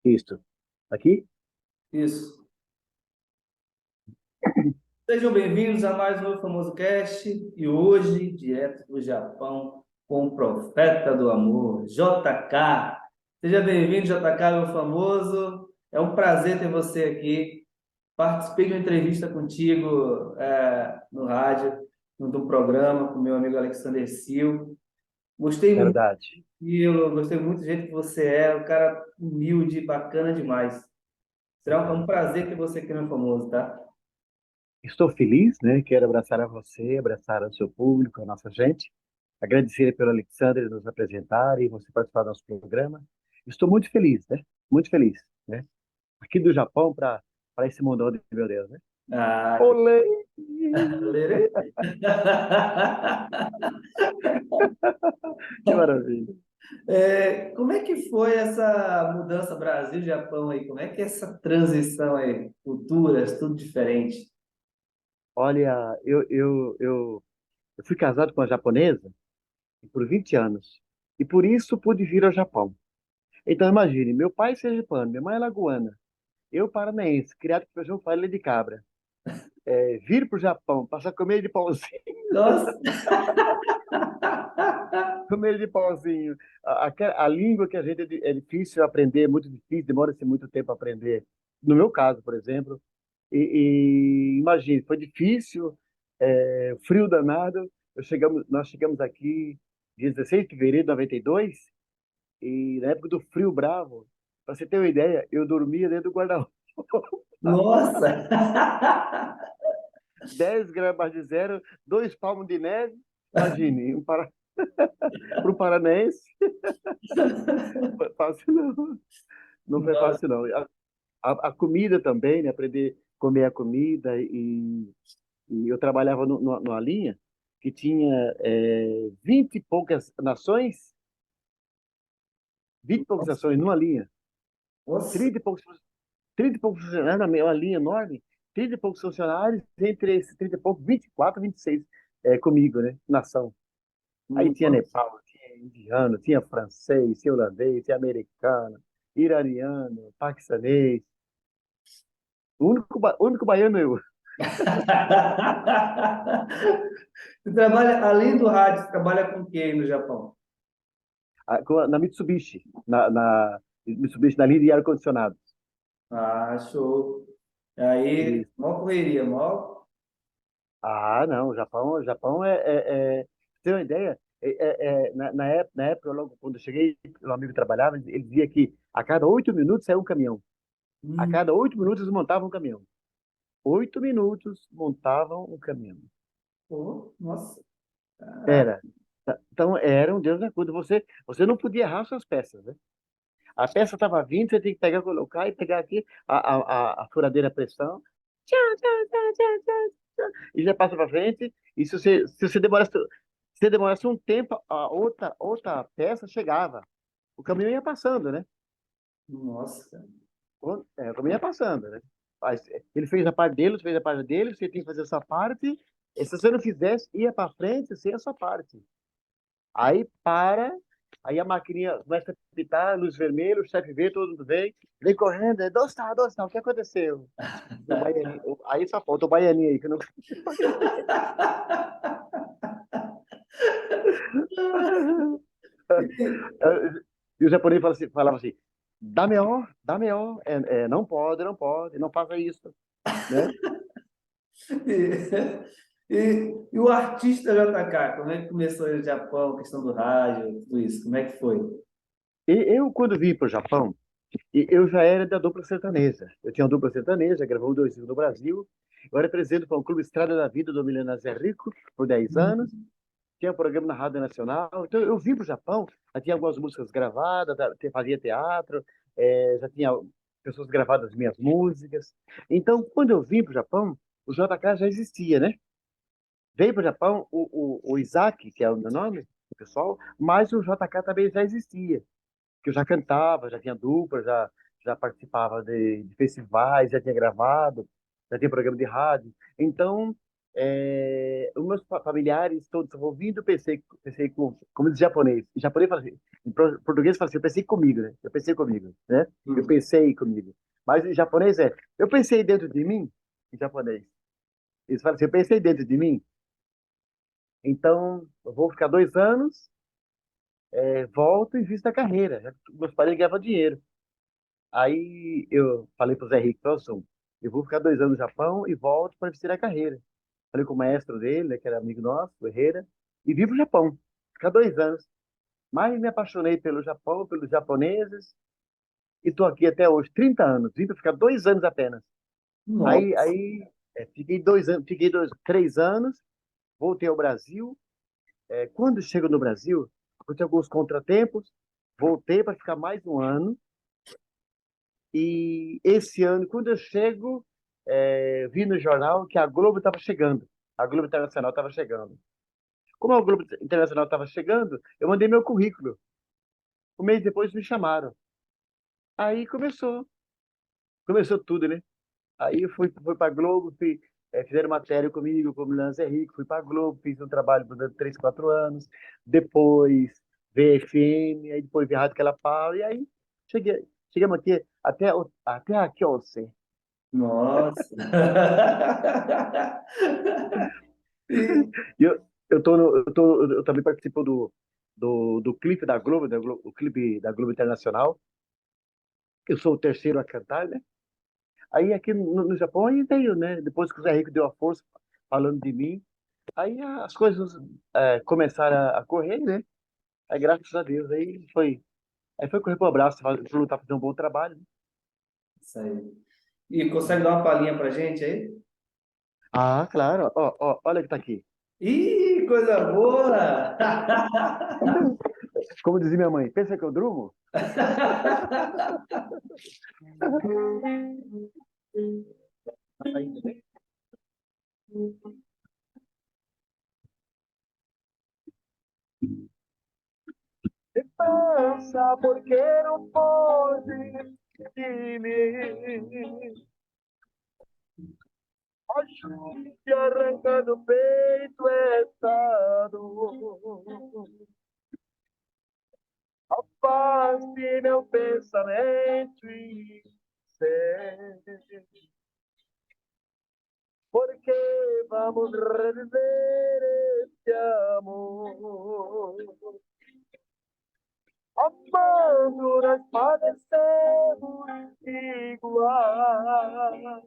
Isto. Aqui? Isso. Sejam bem-vindos a mais um Famoso Cast e hoje, direto do Japão, com o profeta do amor, JK. Seja bem-vindo, JK, meu famoso. É um prazer ter você aqui. Participei de uma entrevista contigo no rádio, de um programa com meu amigo Alexander Sil. Gostei muito Verdade. daquilo, gostei muito do jeito que você é, um cara humilde, bacana demais. Será um Obrigado. prazer ter você aqui, meu famoso, tá? Estou feliz, né? Quero abraçar a você, abraçar o seu público, a nossa gente. Agradecer pelo Alexandre nos apresentar e você participar do nosso programa. Estou muito feliz, né? Muito feliz, né? Aqui do Japão para esse mundão de meu Deus, né? Ah, Olê! Lerê. Que maravilha. Como é que foi essa mudança Brasil-Japão aí? Como é que é essa transição aí? Culturas, tudo diferente. Olha, eu fui casado com uma japonesa por 20 anos e por isso pude vir ao Japão. Então imagine, meu pai é sergipano, minha mãe é lagoana, eu paranaense, criado com feijão palha de cabra. Vir para o Japão, passar a comer de pãozinho, Nossa! comer de pãozinho. A língua que a gente é difícil aprender, é muito difícil, demora-se muito tempo a aprender. No meu caso, por exemplo. E imagine, foi difícil, frio danado. Nós chegamos aqui dia 16 de fevereiro de 92 e na época do frio bravo, para você ter uma ideia, eu dormia dentro do guarda-roupa. Nossa! 10 gramas de zero, 2 palmos de neve. Imagine, para o paranaense, foi fácil não. Não foi Nossa. fácil não. A comida também, né? Aprender a comer a comida e eu trabalhava numa linha que tinha 20 e poucas nações, 20 e poucas nações numa linha, Nossa! 30 e poucos, 30 e poucos funcionários, uma linha enorme, 30 e poucos funcionários, entre esses 30 e poucos, 24, 26 comigo, né? Nação. Aí tinha Nepal, tinha indiano, tinha francês, tinha holandês, tinha americano, iraniano, paquistanês. O único baiano eu. Você trabalha, além do rádio, você trabalha com o que aí no Japão? Na Mitsubishi, Mitsubishi, na linha de ar-condicionado. Ah, show. Aí, E, mó correria, mó. não, o Japão tem uma ideia, na época, logo quando eu cheguei, o amigo trabalhava, ele dizia que a cada 8 minutos saiu um caminhão. A Hum, cada 8 minutos montavam um caminhão. 8 minutos montavam um caminhão. pô, nossa, caraca. Era. Então, era um Deus na cuida. Você não podia errar suas peças, né? A peça estava vindo, você tem que pegar, colocar e pegar aqui a furadeira a pressão. Tchá, tchá, tchá, tchá, tchá, tchá, e já passa para frente. E se você demorasse um tempo, a outra peça chegava. O caminhão ia passando, né? Nossa, cara. O caminhão ia passando, né? Ele fez a parte dele, você fez a parte dele, você tem que fazer a sua parte. E se você não fizesse, ia para frente sem a sua parte. Aí para, aí a maquininha começa a pitar, luz vermelha, o chefe vê, todo mundo vem correndo, doce tá, o que aconteceu? O baianinho, aí só falta o baianinho aí, que não. E o japonês falava assim, dá melhor, não pode, não pode, não faça isso, né? E o artista JK, como é que começou aí no Japão, a questão do rádio, tudo isso? Como é que foi? E eu, quando vim para o Japão, eu já era da dupla sertaneja. Eu tinha uma dupla sertaneja, gravou 2 discos no Brasil. Eu era presidente do Clube Estrada da Vida do Milionário Zé Rico por 10 anos. Tinha um programa na Rádio Nacional. Então, eu vim para o Japão, já tinha algumas músicas gravadas, fazia teatro, já tinha pessoas gravadas as minhas músicas. Então, quando eu vim para o Japão, o JK já existia, né? Veio para o Japão o Isaac, que é o meu nome, o pessoal, mas o JK também já existia, que eu já cantava, já tinha dupla, já participava de festivais, já tinha gravado, já tinha programa de rádio. Então, Os meus familiares todos ouvindo, pensei como diz japonês. Em japonês fala assim, em português fala assim, eu pensei comigo, né? Eu pensei comigo, né? Eu Hum. pensei comigo. Mas em japonês eu pensei dentro de mim, em japonês. Eles falam assim, eu pensei dentro de mim, então eu vou ficar 2 anos, volto e visto a carreira. Meus pais ganhavam dinheiro. Aí eu falei pro Zé Henrique, Wilson, eu vou ficar 2 anos no Japão e volto para investir a carreira. Falei com o maestro dele, né, que era amigo nosso, o Herrera, e vim pro Japão. Ficar 2 anos. Mas me apaixonei pelo Japão, pelos japoneses, e estou aqui até hoje, 30 anos. Vim para ficar 2 anos apenas. Aí, Nossa. aí fiquei 2 anos, 3 anos, voltei ao Brasil. Quando chego no Brasil, aconteceu alguns contratempos, voltei para ficar mais um ano. E esse ano, quando eu chego, vi no jornal que a Globo estava chegando. A Globo Internacional estava chegando. Como a Globo Internacional estava chegando, eu mandei meu currículo. Um mês depois me chamaram. Aí começou tudo, né? Aí eu fui para Globo, fizeram matéria comigo, com o Milan Zé Rico, fui para Globo, fiz um trabalho durante 3, 4 anos. Depois VFM, aí depois vi Rádio Calapau, e aí chegamos aqui, até aqui, ó, você. Nossa. E- E eu também participo do clipe da Globo, o clipe da Globo Internacional. Eu sou o terceiro a cantar, né? Aí aqui no Japão aí veio, né? Depois que o Zé Rico deu a força falando de mim, aí as coisas começaram a correr, né? Aí graças a Deus aí foi correr pro abraço, para lutar fazer um bom trabalho, né? Isso aí. E consegue dar uma palhinha pra gente aí? Ah, claro. Ó, ó, olha que tá aqui. Ih, coisa boa! Como dizia minha mãe, pensa que eu durmo? Pensa porque não pode de mim. Acho que arranca do peito essa dor. Afaste meu pensamento e sé, porque vamos reviver este amor. Amando nós padecemos igual.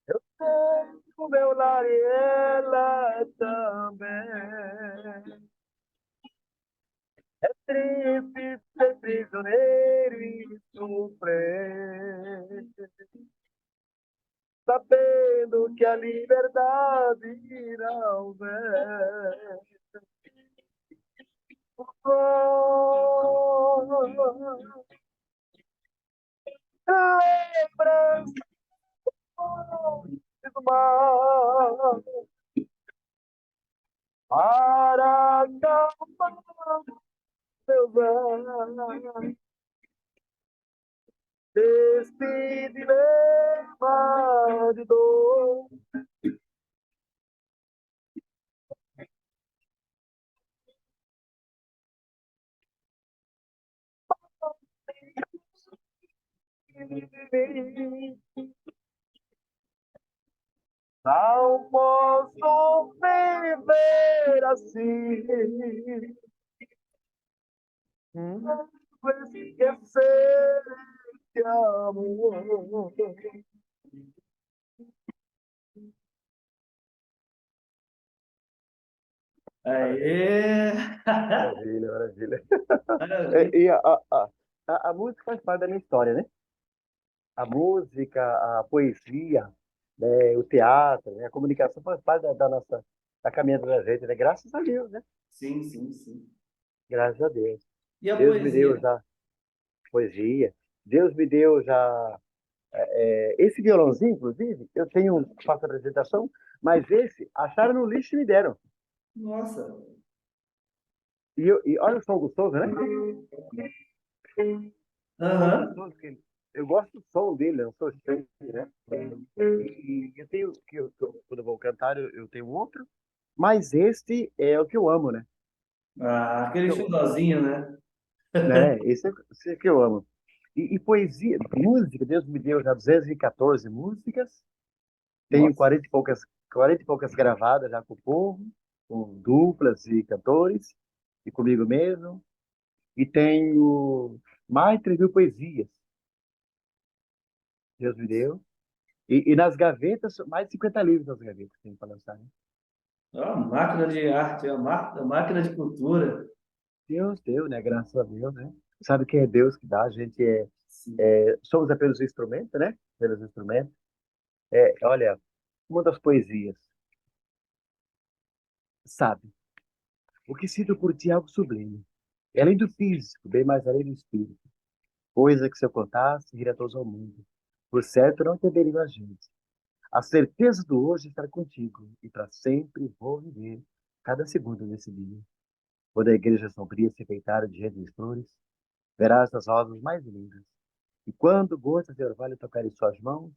Eu tenho o meu lar e ela também. É triste ser prisioneiro e sofrer, sabendo que a liberdade não vem. Oh, lembrança do mar para acalmar meu bem. Deste dilema de dor, não posso viver assim. Esquecer que amor. Aê! Maravilha, maravilha. Maravilha. A música faz parte da minha história, né? A música, a poesia, né? O teatro, né? A comunicação faz parte da nossa da caminhada da gente, né? Graças a Deus, né? Sim, sim, sim. Graças a Deus. E a Deus me deu poesia? já poesia. Deus me deu já esse violãozinho, inclusive, eu tenho, faço apresentação, mas esse acharam no lixo e me deram. Nossa. E olha o som gostoso, né? Olha o som Aham. gostoso que ele. eu gosto do som dele, eu não sou estranho, né? E eu tenho, quando eu vou cantar, eu tenho outro, mas este é o que eu amo, né? Ah, Que aquele eu, xodózinho, né? né? Esse é que eu amo. E poesia, música, Deus me deu já 214 músicas, tenho Nossa. 40 e poucas gravadas já com o povo, com duplas e cantores, e comigo mesmo, e tenho mais de 3 mil poesias, Deus me deu. E nas gavetas, mais de 50 livros nas gavetas tem para lançar, né? É uma máquina de arte, é uma máquina de cultura. Deus deu, né? Graças a Deus, né? Sabe que é Deus que dá, a gente Sim. somos apenas instrumentos, né? Apenas instrumentos. Olha, uma das poesias, sabe? O que sinto por ti é algo sublime. É além do físico, bem mais além do espírito. Coisa que se eu contasse, viria a todos ao mundo. Por certo, não entenderia a gente. A certeza do hoje estar contigo, e para sempre vou viver cada segundo desse dia. Quando a igreja sombria se enfeitar de redes flores, verás as rosas mais lindas. E quando gotas de orvalho tocarem suas mãos,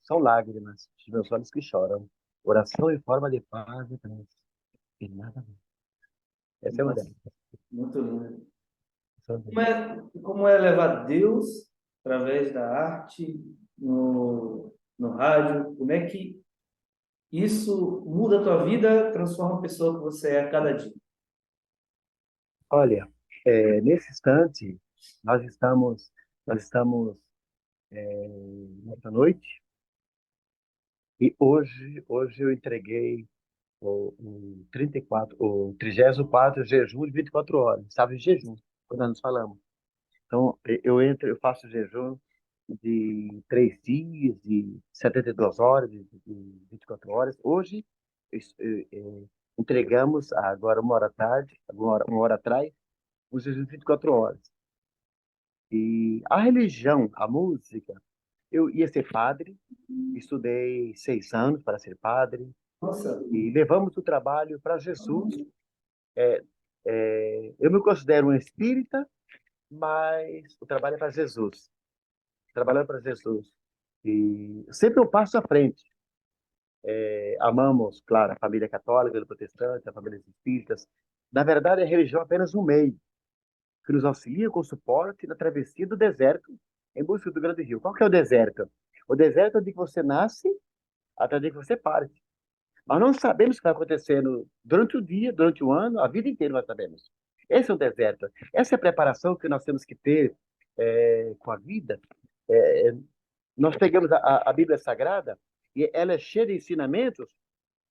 são lágrimas de meus olhos que choram. Oração em forma de paz e prece. E nada mais. Essa é uma Nossa, delas. muito lindo. Essa é uma delas. Como é levar Deus através da arte no rádio? Como é que isso muda a tua vida, transforma a pessoa que você é a cada dia? Olha, nesse instante, nós estamos nessa noite, e hoje eu entreguei o 34, o 34 jejum de 24 horas. Estava em jejum, quando nós nos falamos. Então, eu faço jejum de 3 dias, de 72 horas, de 24 horas. Hoje, entregamos, agora 1 hora à tarde, 1 hora atrás, um jejum de 24 horas. E a religião, a música, eu ia ser padre, estudei 6 anos para ser padre, Nossa, e levamos o trabalho para Jesus. Eu me considero um espírita, mas o trabalho é para Jesus, trabalhando para Jesus. E sempre um passo à frente. Amamos, claro, a família católica, a protestante, a família espíritas. Na verdade, a religião é apenas um meio que nos auxilia com suporte na travessia do deserto em busca do grande rio. Qual que é o deserto? O deserto é onde você nasce até onde você parte. Nós não sabemos o que vai acontecendo durante o dia, durante o ano, a vida inteira nós sabemos. Esse é o deserto. Essa é a preparação que nós temos que ter com a vida. É, Nós pegamos a Bíblia Sagrada e ela é cheia de ensinamentos,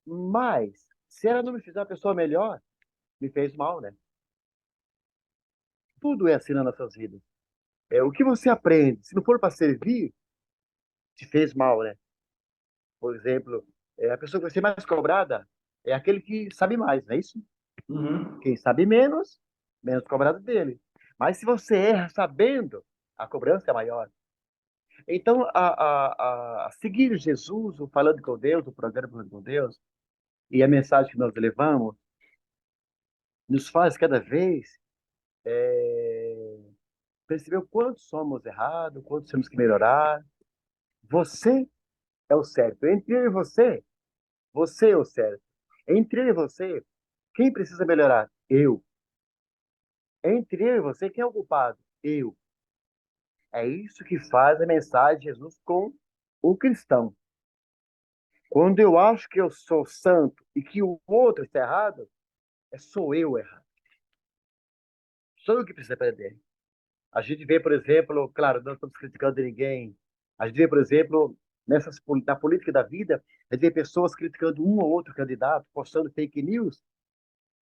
mas se ela não me fizer uma pessoa melhor, me fez mal, né? Tudo é assim nas nossas vidas. O que você aprende, se não for para servir, te fez mal, né? Por exemplo, a pessoa que vai ser mais cobrada é aquele que sabe mais, não é isso? uhum. Quem sabe menos, menos cobrado dele. Mas se você erra sabendo, a cobrança é maior. Então, a seguir Jesus, o Falando com Deus, o programa Falando com Deus, e a mensagem que nós levamos, nos faz cada vez perceber o quanto somos errados, o quanto temos que melhorar. Você é o certo. Entre eu e você é o certo. Entre eu e você, quem precisa melhorar? Eu. Entre eu e você, quem é o culpado? Eu. É isso que faz a mensagem de Jesus com o cristão. Quando eu acho que eu sou santo e que o outro está errado, sou eu errado. Sou eu que preciso aprender. A gente vê, por exemplo, claro, não estamos criticando ninguém. A gente vê, por exemplo, na política da vida, a gente vê pessoas criticando um ou outro candidato, postando fake news.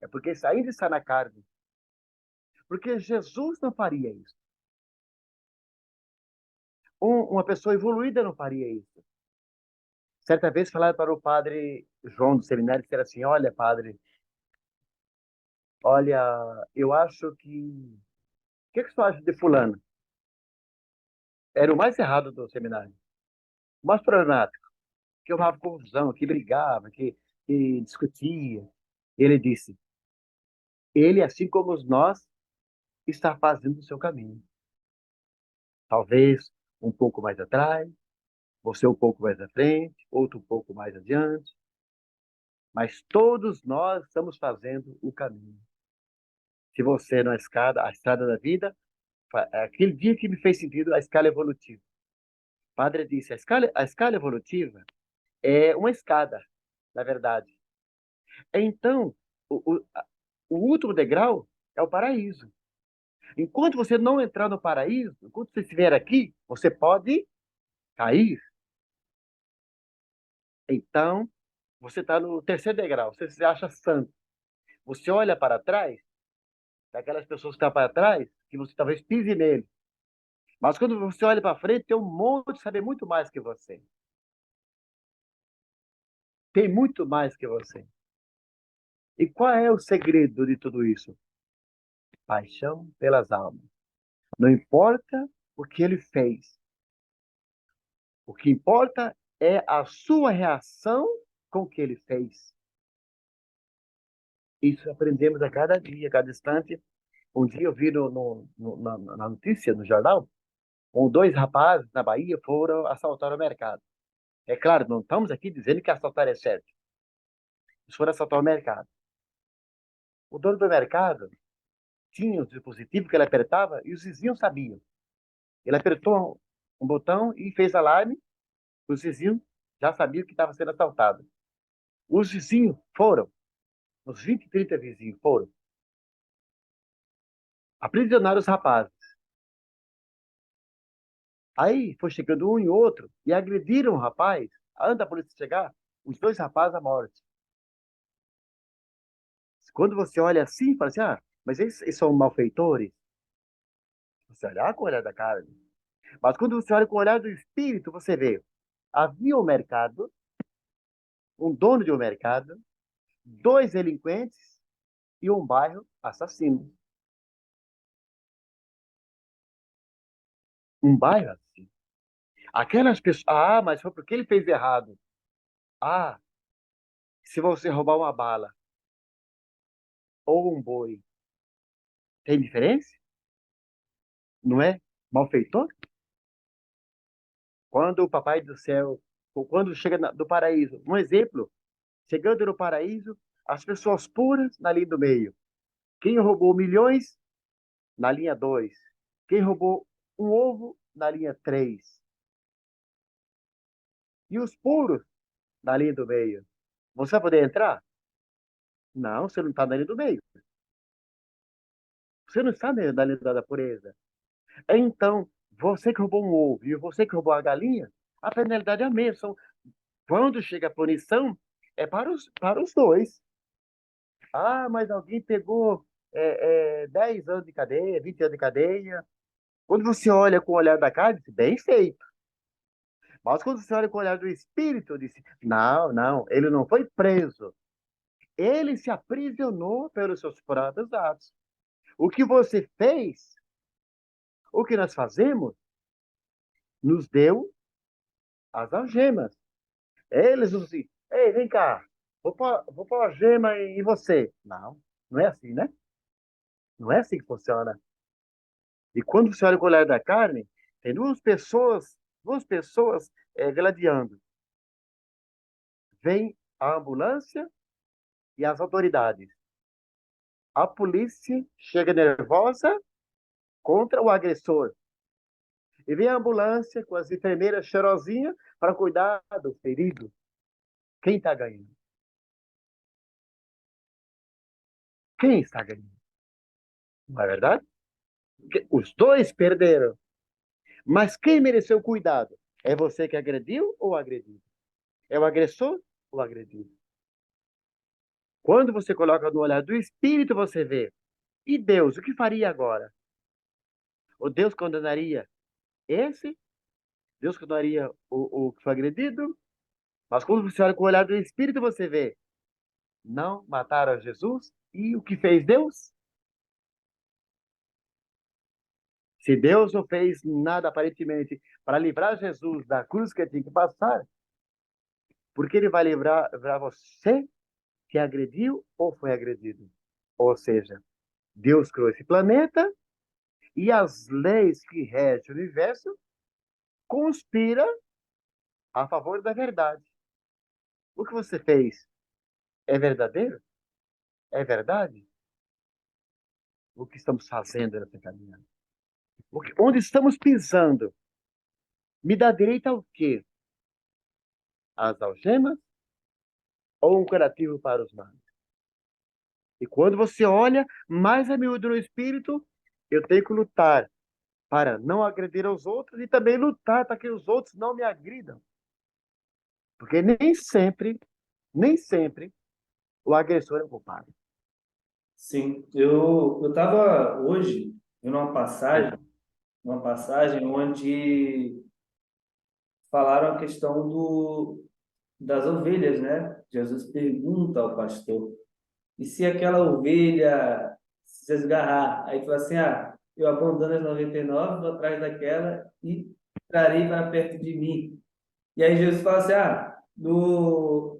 É porque isso ainda está na carne. Porque Jesus não faria isso. Uma pessoa evoluída não faria isso. Certa vez falaram para o padre João do seminário, disseram assim, olha, padre, olha, eu acho que... O que você acha de fulano? Era o mais errado do seminário. O mais problemático. Que arrumava confusão, que brigava, que discutia. Ele disse, ele, assim como nós, está fazendo o seu caminho. Talvez Um pouco mais atrás, você um pouco mais à frente, outro um pouco mais adiante. Mas todos nós estamos fazendo o caminho. Se você na escada, a estrada da vida, é aquele dia que me fez sentido a escala evolutiva. O padre disse, a escala evolutiva é uma escada, na verdade. Então, o último degrau é o paraíso. Enquanto você não entrar no paraíso, enquanto você estiver aqui, você pode cair. Então, você está no terceiro degrau, você se acha santo. Você olha para trás, daquelas pessoas que estão para trás, que você talvez pise nele. Mas quando você olha para frente, tem um monte de saber muito mais que você. Tem muito mais que você. E qual é o segredo de tudo isso? Paixão pelas almas. Não importa o que ele fez. O que importa é a sua reação com o que ele fez. Isso aprendemos a cada dia, a cada instante. Um dia eu vi na notícia, no jornal, dois rapazes na Bahia foram assaltar o mercado. É claro, não estamos aqui dizendo que assaltar é certo. Eles foram assaltar o mercado. O dono do mercado tinha um dispositivo que ele apertava e os vizinhos sabiam. Ele apertou um botão e fez alarme. Os vizinhos já sabiam que estava sendo assaltado. Os vizinhos foram, uns 20, 30 vizinhos foram, aprisionar os rapazes. Aí foi chegando um e outro e agrediram o rapaz. Antes da polícia chegar, os dois rapazes à morte. Quando você olha assim, fala assim, mas eles são malfeitores. Você olha com o olhar da carne. Mas quando você olha com o olhar do espírito, você vê. Havia um mercado, um dono de um mercado, dois delinquentes e um bairro assassino. Um bairro assassino. Aquelas pessoas. Mas foi porque ele fez errado. Ah, se você roubar uma bala ou um boi, tem diferença? Não é? Malfeitor? Quando o Papai do Céu, ou quando chega do paraíso, um exemplo, chegando no paraíso, as pessoas puras na linha do meio. Quem roubou milhões, na linha 2. Quem roubou um ovo, na linha 3. E os puros, na linha do meio. Você vai poder entrar? Não, você não está na linha do meio. Você não está na linha da pureza. Então, você que roubou um ovo e você que roubou a galinha, a penalidade é a mesma. Quando chega a punição, é para os dois. Mas alguém pegou 10 anos de cadeia, 20 anos de cadeia. Quando você olha com o olhar da carne, diz, bem feito. Mas quando você olha com o olhar do espírito, diz, não, não, ele não foi preso. Ele se aprisionou pelos seus próprios atos. O que você fez, o que nós fazemos, nos deu as algemas. Eles nos dizem, ei, vem cá, vou pôr a gema em você. Não, não é assim, né? Não é assim que funciona. E quando você olha com o olhar da carne, tem duas pessoas gladiando. Vem a ambulância e as autoridades. A polícia chega nervosa contra o agressor. E vem a ambulância com as enfermeiras cheirosinhas para cuidar do ferido. Quem está ganhando? Quem está ganhando? Não é verdade? Porque os dois perderam. Mas quem mereceu cuidado? É você que agrediu ou agredido? É o agressor ou o agredido? Quando você coloca no olhar do espírito, você vê. E Deus, o que faria agora? O Deus condenaria esse? Deus condenaria o que foi agredido? Mas quando você olha com o olhar do espírito, você vê. Não mataram Jesus? E o que fez Deus? Se Deus não fez nada aparentemente para livrar Jesus da cruz que ele tinha que passar, por que ele vai livrar você que agrediu ou foi agredido? Ou seja, Deus criou esse planeta e as leis que regem o universo conspira a favor da verdade. O que você fez é verdadeiro? É verdade? O que estamos fazendo nessa caminhada? Onde estamos pisando? Me dá direito ao quê? Às algemas ou um curativo para os males? E quando você olha mais a miúdo no espírito, eu tenho que lutar para não agredir aos outros e também lutar para que os outros não me agridam. Porque nem sempre, o agressor é o culpado. Sim, eu estava hoje vendo É. uma passagem onde falaram a questão das ovelhas, né? Jesus pergunta ao pastor, e se aquela ovelha se esgarrar? Aí fala assim, eu abandono as 99, vou atrás daquela e trarei para perto de mim. E aí Jesus fala assim, no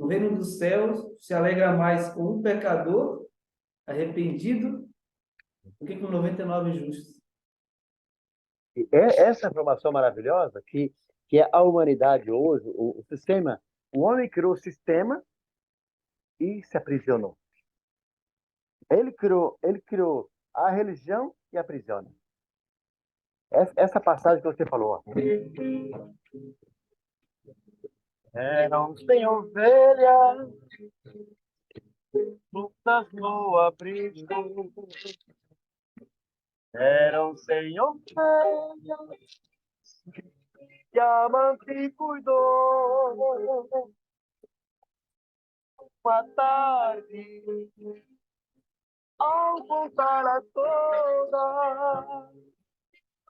reino dos céus se alegra mais com um pecador arrependido do que com 99 justos. E é essa informação maravilhosa que é a humanidade hoje, o sistema, o homem criou o sistema e se aprisionou. Ele criou a religião e aprisiona. Essa passagem que você falou, ó. Eram sem ovelhas, lutas no abrigo. Eram sem ovelhas, que a mãe cuidou. Uma tarde, ao voltar a todas,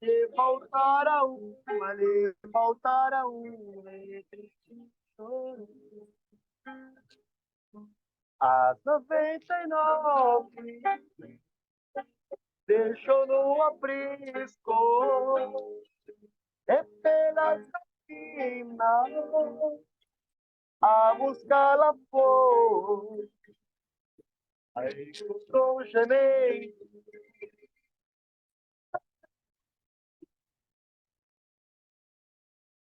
lhe faltara uma entre choro. As 99 deixou no aprisco, é pelas esquinas, a buscá-la foi. Aí encontrou um gemeito,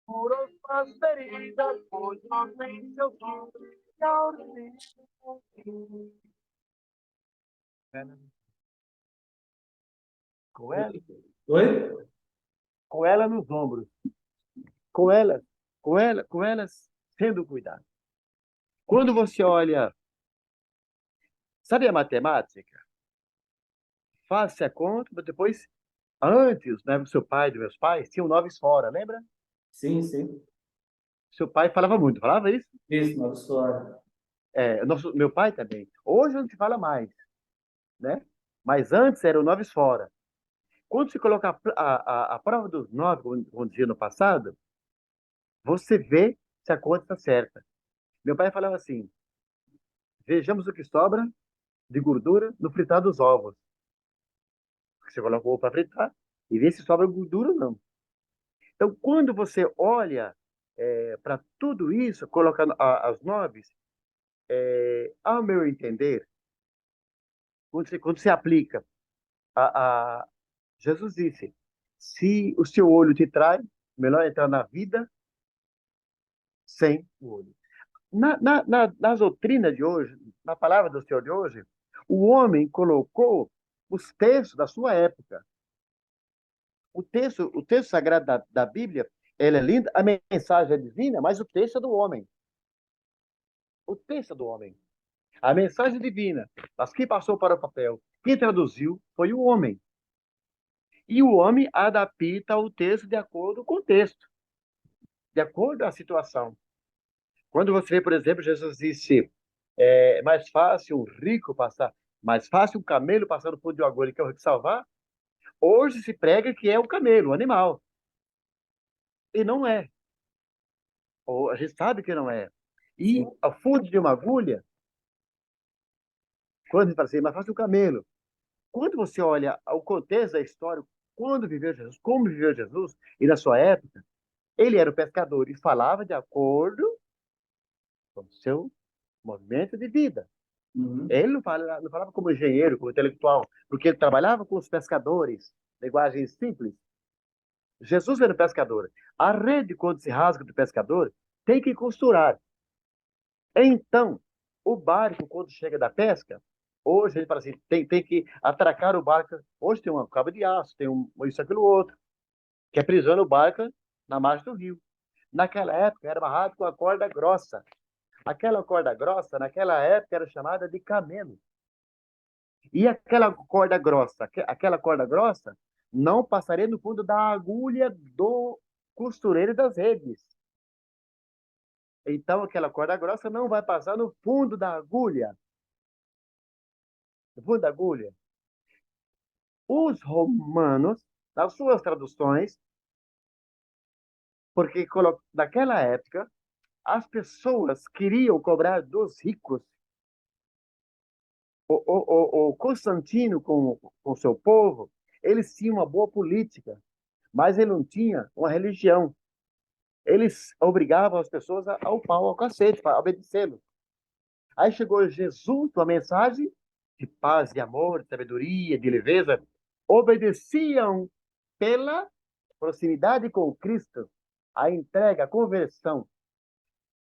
curou suas feridas, pois não tem seu filho. Com ela, Oi? com ela nos ombros, com ela, com elas sendo cuidado. Quando você olha, sabe a matemática? Faça a conta, mas depois, antes, né, do seu pai, dos meus pais, tinham noves fora, lembra? Sim, sim. Seu pai falava muito, falava isso? Isso, nova história. Meu pai também. Hoje não se fala mais, né? Mas antes eram noves fora. Quando se coloca a prova dos nove, como dizia no passado, você vê se a conta está certa. Meu pai falava assim: vejamos o que sobra de gordura no fritar dos ovos. Você coloca o ovo para fritar e vê se sobra gordura ou não. Então, quando você olha para tudo isso, colocando as nove, ao meu entender, quando você aplica, a, a, Jesus disse: se o seu olho te trai, melhor entrar na vida sem o olho. Na doutrina de hoje, na palavra do Senhor de hoje, o homem colocou os textos da sua época. O texto sagrado da Bíblia, ele é lindo, a mensagem é divina, mas o texto é do homem. O texto é do homem. A mensagem divina, mas quem passou para o papel, quem traduziu foi o homem. E o homem adapta o texto de acordo com o texto, de acordo com a situação. Quando você vê, por exemplo, Jesus disse, é mais fácil um rico passar, mais fácil um camelo passar no fundo de uma agulha que é o rico salvar. Hoje se prega que é o camelo, o animal. E não é. Ou a gente sabe que não é. E Sim. a fundo de uma agulha, quando a gente fala assim, mais fácil um camelo. Quando você olha o contexto da história, quando viveu Jesus, como viveu Jesus, e na sua época, ele era o pescador e falava de acordo com o seu movimento de vida. Uhum. Ele não falava como engenheiro, como intelectual, porque ele trabalhava com os pescadores, linguagem simples. Jesus era pescador. A rede, quando se rasga do pescador, tem que costurar. Então, o barco, quando chega da pesca, hoje ele fala assim, tem que atracar o barco. Hoje tem uma cabo de aço, tem isso, aquilo, outro, que aprisiona o barco na margem do rio. Naquela época era amarrado com a corda grossa. Aquela corda grossa, naquela época, era chamada de camelo. E aquela corda grossa, não passaria no fundo da agulha do costureiro das redes. Então, aquela corda grossa não vai passar no fundo da agulha. No fundo da agulha. Os romanos, nas suas traduções, porque naquela época, as pessoas queriam cobrar dos ricos. O Constantino, com seu povo, eles tinham uma boa política, mas ele não tinha uma religião. Eles obrigavam as pessoas ao pau, ao cacete, para obedecê-lo. Aí chegou Jesus, uma mensagem de paz, de amor, de sabedoria, de leveza. Obedeciam pela proximidade com Cristo, a entrega, a conversão.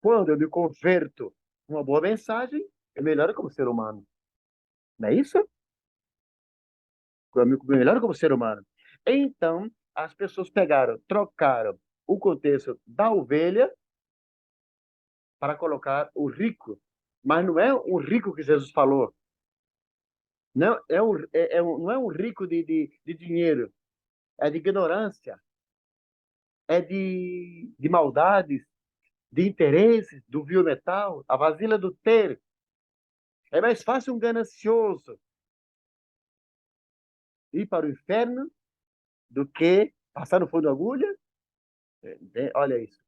Quando eu me converto uma boa mensagem, eu melhoro como ser humano. Não é isso? Eu me melhoro como ser humano. Então, as pessoas pegaram, trocaram o contexto da ovelha para colocar o rico. Mas não é o rico que Jesus falou. Não não é um rico de dinheiro. É de ignorância. É de maldades, de interesses, do vil metal, a vasilha do ter. É mais fácil um ganancioso ir para o inferno do que passar no fundo da agulha. Olha isso.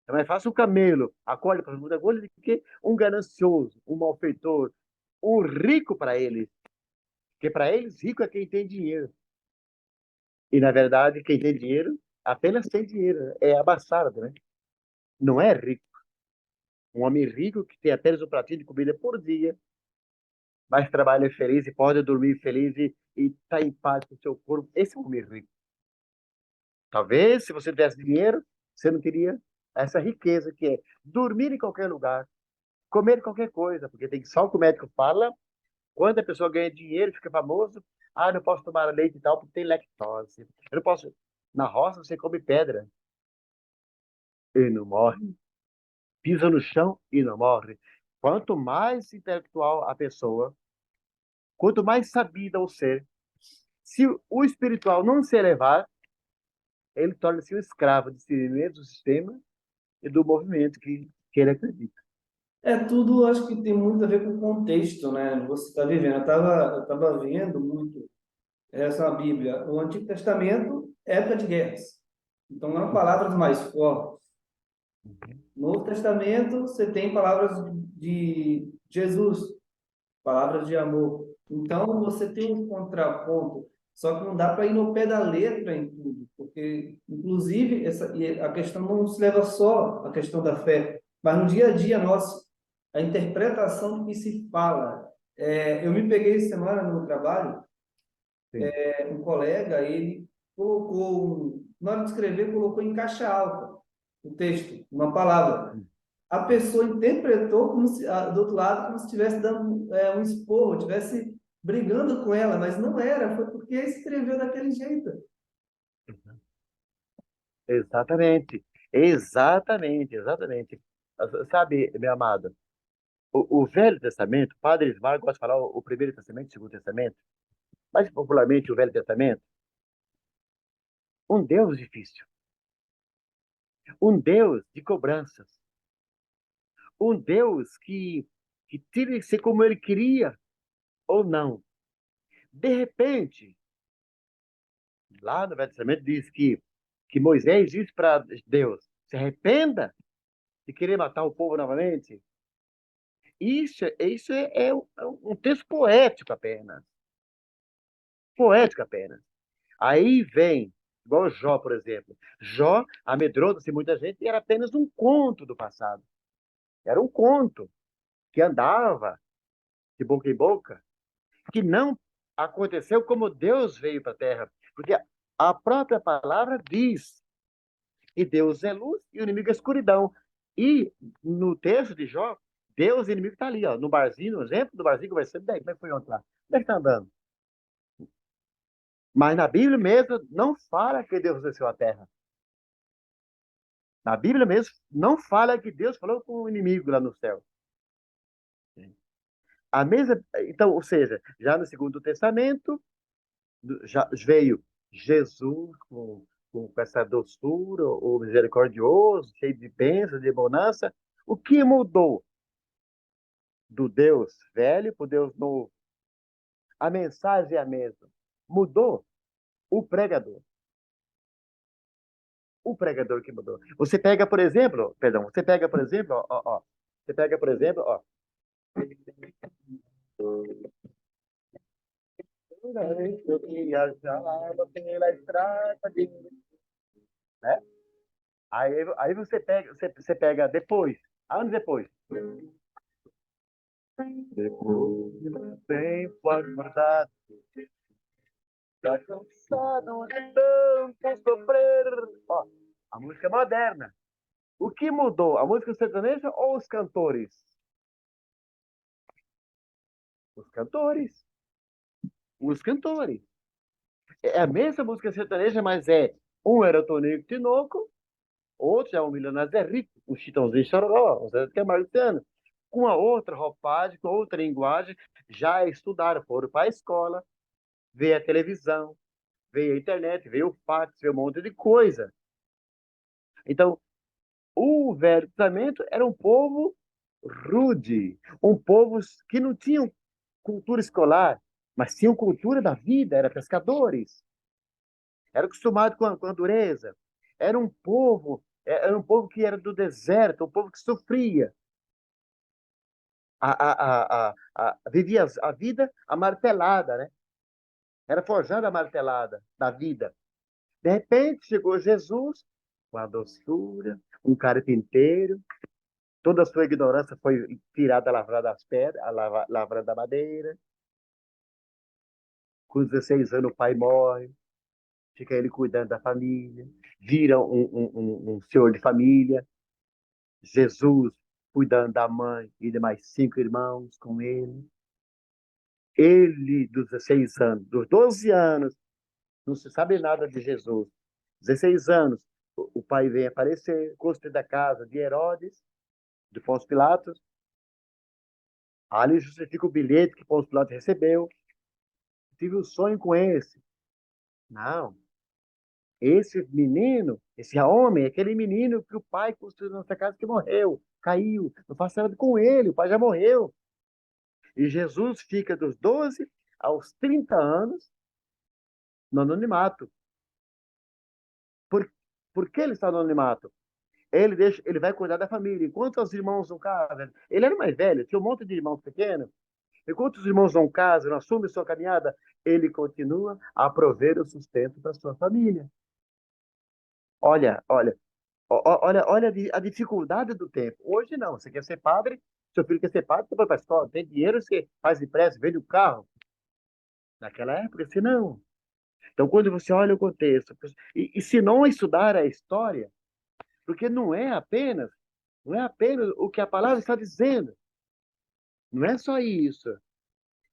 É mais fácil um camelo acorde para o fundo da agulha do que um ganancioso, um malfeitor, um rico para eles. Porque para eles, rico é quem tem dinheiro. E, na verdade, quem tem dinheiro apenas tem dinheiro. É abastado, né? Não é rico. Um homem rico que tem apenas um pratinho de comida por dia, mas trabalha feliz e pode dormir feliz e está em paz com o seu corpo. Esse é um homem rico. Talvez, se você tivesse dinheiro, você não teria essa riqueza que é dormir em qualquer lugar, comer qualquer coisa, porque tem só o que o médico fala. Quando a pessoa ganha dinheiro, fica famoso, ah, não posso tomar leite e tal, porque tem lactose. Eu não posso. Na roça, você come pedra e não morre. Pisa no chão e não morre. Quanto mais intelectual a pessoa, quanto mais sabida o ser, se o espiritual não se elevar, ele torna-se um escravo de si mesmo, do sistema e do movimento que ele acredita. É tudo, acho que tem muito a ver com o contexto, né? Você está vivendo. Eu tava vendo muito essa Bíblia. O Antigo Testamento, época de guerras. Então, eram palavras mais fortes. No Novo Testamento, você tem palavras de Jesus, palavras de amor. Então, você tem um contraponto, só que não dá para ir no pé da letra em tudo, porque, inclusive, e a questão não se leva só à questão da fé, mas no dia a dia nosso, a interpretação do que se fala. Eu me peguei essa semana no trabalho, Sim. um colega, ele na hora de escrever, colocou em caixa alta o texto, uma palavra. A pessoa interpretou como se, do outro lado, como se estivesse dando um esporro, estivesse brigando com ela, mas não era, foi porque escreveu daquele jeito. Exatamente. Exatamente, exatamente. Sabe, meu amado, o Velho Testamento, Padre Ismar gosta de falar o Primeiro Testamento, o Segundo Testamento, mais popularmente o Velho Testamento, um Deus difícil, um Deus de cobranças, um Deus que tira de ser como ele queria ou não. De repente, lá no Velho Testamento diz que Moisés disse para Deus, se arrependa de querer matar o povo novamente. Isso é um texto poético apenas. Poético apenas. Aí vem, igual Jó, por exemplo. Jó amedronta-se muita gente e era apenas um conto do passado. Era um conto que andava de boca em boca, que não aconteceu como Deus veio para a Terra. Porque A própria palavra diz que Deus é luz e o inimigo é escuridão. E no texto de Jó, Deus e o inimigo está ali, ó, no barzinho, no exemplo do barzinho, conversando. Daí, como é que foi ontem lá? Como é que está andando? Mas na Bíblia mesmo não fala que Deus desceu à terra. Na Bíblia mesmo não fala que Deus falou com o inimigo lá no céu. A mesma, então, ou seja, já no Segundo Testamento, já veio Jesus com essa doçura, o misericordioso, cheio de bênçãos, de bonança. O que mudou do Deus velho para o Deus novo? A mensagem é a mesma. Mudou o pregador. O pregador que mudou. Você pega, por exemplo, perdão, você pega, por exemplo, ó, você pega, por exemplo, ó. Eu viajava pela estrada de... Né? Aí você pega depois, anos depois. Depois de um tempo acordado, já cansado de tanto sofrer. Ó, a música moderna. O que mudou? A música sertaneja ou os cantores? Os cantores. Os cantores. É a mesma música sertaneja, mas um era o Tonico Tinoco, outro é o Milionário Zé Rico, o Chitãozinho Chororó, o Zé Camargo, com a outra roupagem, com outra linguagem, já estudaram, foram para a escola, veio a televisão, veio a internet, veio o fax, veio um monte de coisa. Então, o Velho Testamento era um povo rude, um povo que não tinha cultura escolar, mas tinham cultura da vida, eram pescadores, era acostumado com a dureza, era um povo que era do deserto, um povo que sofria, vivia a vida amartelada, né? Era forjada a martelada da vida. De repente chegou Jesus com a doçura, um carpinteiro, toda a sua ignorância foi tirada a lavrar das pedras, lavrar da madeira. Com 16 anos o pai morre, fica ele cuidando da família, vira um senhor de família. Jesus cuidando da mãe e de mais 5 irmãos com ele. Ele, dos 16 anos, dos 12 anos, não se sabe nada de Jesus. 16 anos, o pai vem aparecer, custa da casa de Herodes, de Pôncio Pilatos. Ali justifica o bilhete que Pôncio Pilatos recebeu. Tive um sonho com esse. Não. Esse menino, esse homem, aquele menino que o pai construiu na nossa casa que morreu, caiu. Não faço nada com ele, o pai já morreu. E Jesus fica dos 12 aos 30 anos no anonimato. Por, por que ele está no anonimato? Ele vai cuidar da família. Enquanto os irmãos não casam, ele era mais velho, tinha um monte de irmãos pequenos. Enquanto os irmãos não casam, não assumem sua caminhada, ele continua a prover o sustento da sua família. Olha, olha a dificuldade do tempo. Hoje não, você quer ser padre, seu filho quer ser padre, você vai para a escola, tem dinheiro, você faz empréstimo, vende o carro. Naquela época, assim, não. Então, quando você olha o contexto, e se não estudar a história, porque não é apenas o que a palavra está dizendo, não é só isso.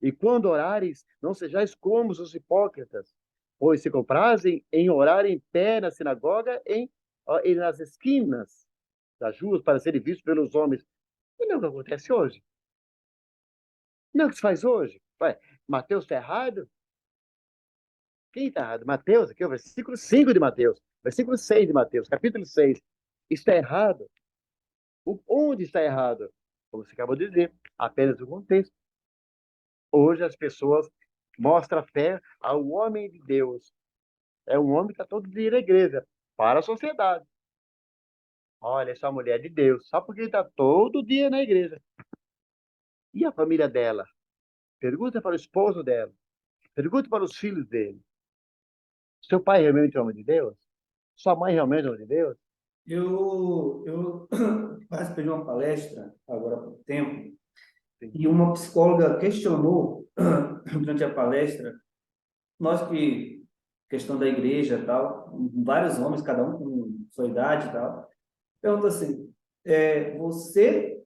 E quando orares, não sejais como os hipócritas, pois se comprazem em orar em pé na sinagoga e nas esquinas das ruas para serem vistos pelos homens. E não é o que acontece hoje. Não é o que se faz hoje. Ué, Mateus está errado? Quem está errado? Mateus, aqui, o versículo 5 de Mateus, versículo 6 de Mateus, capítulo 6. Está errado. Onde está errado? Como você acabou de dizer, apenas o contexto. Hoje as pessoas mostram fé ao homem de Deus. É um homem que está todo dia na igreja, para a sociedade. Olha, essa mulher de Deus, só porque está todo dia na igreja. E a família dela? Pergunta para o esposo dela. Pergunta para os filhos dele. Seu pai realmente é homem de Deus? Sua mãe realmente é homem de Deus? Eu participei de uma palestra agora há pouco tempo Sim. e uma psicóloga questionou durante a palestra, nós que questão da igreja e tal, vários homens, cada um com sua idade e tal. Pergunta assim, você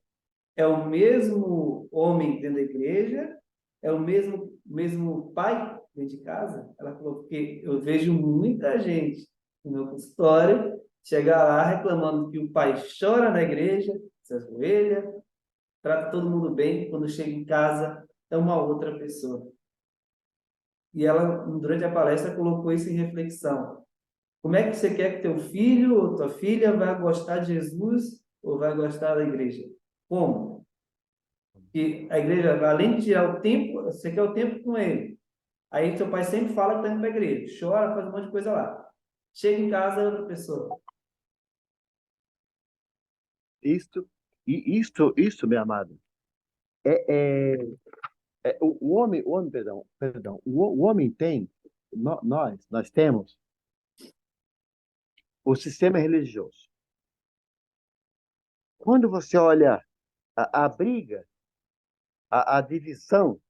é o mesmo homem dentro da igreja? É o mesmo pai dentro de casa? Ela falou, porque eu vejo muita gente no meu consultório chegar lá reclamando que o pai chora na igreja, se ajoelha, trata todo mundo bem, quando chega em casa é uma outra pessoa. E ela, durante a palestra, colocou isso em reflexão. Como é que você quer que teu filho ou tua filha vai gostar de Jesus ou vai gostar da igreja? Como? Que a igreja, além de tirar o tempo, você quer o tempo com ele. Aí seu pai sempre fala que está indo para a igreja, chora, faz um monte de coisa lá. Chega em casa, é outra pessoa. Isto, meu amado, é, é, o homem tem, nós temos o sistema religioso. Quando você olha a briga, a divisão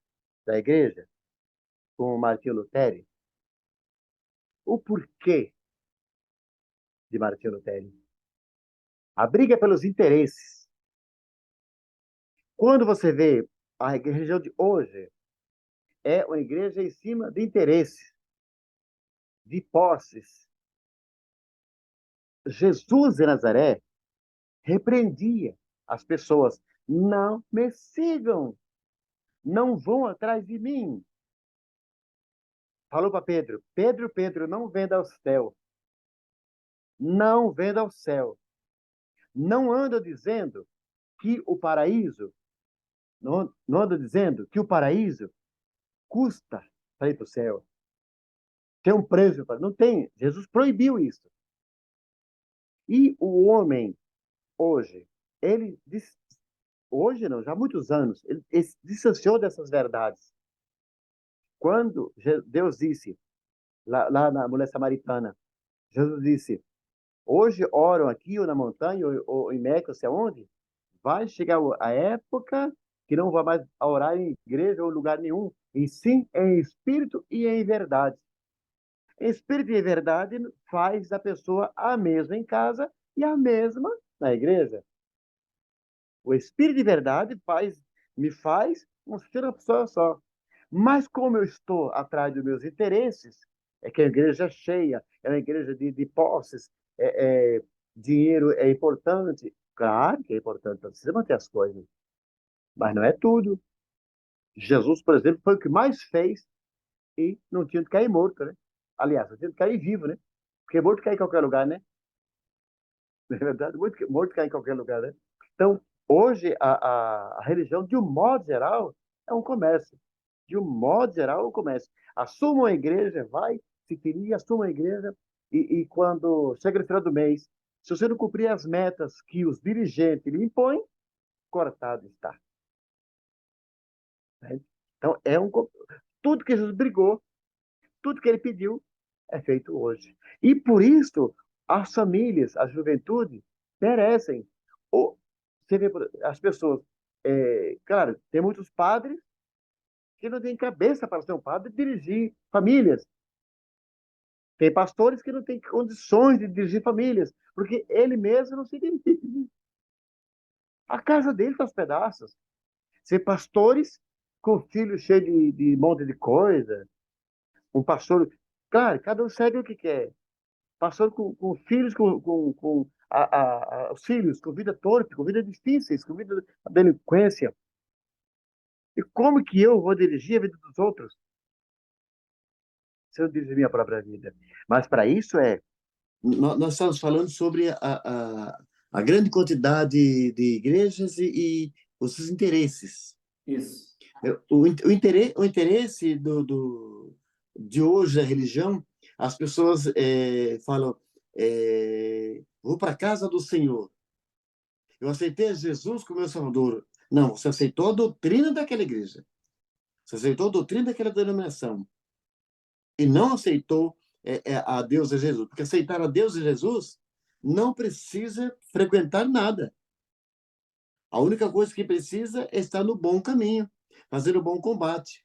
da igreja com o Martinho Lutero, o porquê de Martinho Lutero? A briga é pelos interesses. Quando você vê a religião de hoje, é uma igreja em cima de interesses, de posses. Jesus de Nazaré repreendia as pessoas: não me sigam, não vão atrás de mim. Falou para Pedro: Pedro, Pedro, não venda ao céu, não venda ao céu. Não anda dizendo que o paraíso, não anda dizendo que o paraíso custa para ir para o céu. Tem um preço, não tem. Jesus proibiu isso. E o homem hoje, ele hoje não, já há muitos anos, ele se distanciou dessas verdades. Quando Deus disse, lá na mulher samaritana, Jesus disse: hoje oram aqui, ou na montanha, ou em Meca, ou sei aonde, vai chegar a época que não vai mais orar em igreja ou lugar nenhum, e sim em espírito e em verdade. Em espírito e em verdade faz da pessoa a mesma em casa e a mesma na igreja. O espírito de verdade me faz ser uma pessoa só. Mas como eu estou atrás dos meus interesses, é que a igreja é cheia, é uma igreja de posses, dinheiro é importante. Claro que é importante, precisa manter as coisas, mas não é tudo. Jesus, por exemplo, foi o que mais fez e não tinha de cair morto, né? Aliás, não tinha de cair vivo, né? Porque morto cai em qualquer lugar, né? Na verdade, morto cai em qualquer lugar, né? Então, hoje, a religião, de um modo geral, é um comércio. De um modo geral, é um comércio. Assuma a igreja, vai, se filia, assuma a igreja, e quando chega no final do mês, se você não cumprir as metas que os dirigentes lhe impõem, cortado está. Né? Então, tudo que Jesus brigou, tudo que ele pediu, é feito hoje. E por isso, as famílias, a juventude, perecem. Ou, você vê, as pessoas, claro, tem muitos padres que não têm cabeça para ser um padre e dirigir famílias. Tem pastores que não têm condições de dirigir famílias, porque ele mesmo não se dirige. A casa dele está aos pedaços. Ser pastores com filhos cheios de monte de coisa. Um pastor, claro, cada um segue o que quer. Pastor com filhos, os filhos com vida torpe, com vida difíceis, com vida da delinquência. E como que eu vou dirigir a vida dos outros se eu dirigir minha própria vida? Mas para isso nós estamos falando sobre a grande quantidade de igrejas e os seus interesses. Isso. O interesse de hoje, a religião, as pessoas falam, vou para a casa do Senhor. Eu aceitei Jesus como meu Salvador. Não, você aceitou a doutrina daquela igreja. Você aceitou a doutrina daquela denominação. E não aceitou a Deus e Jesus. Porque aceitar a Deus e Jesus não precisa frequentar nada. A única coisa que precisa é estar no bom caminho, fazer o bom combate.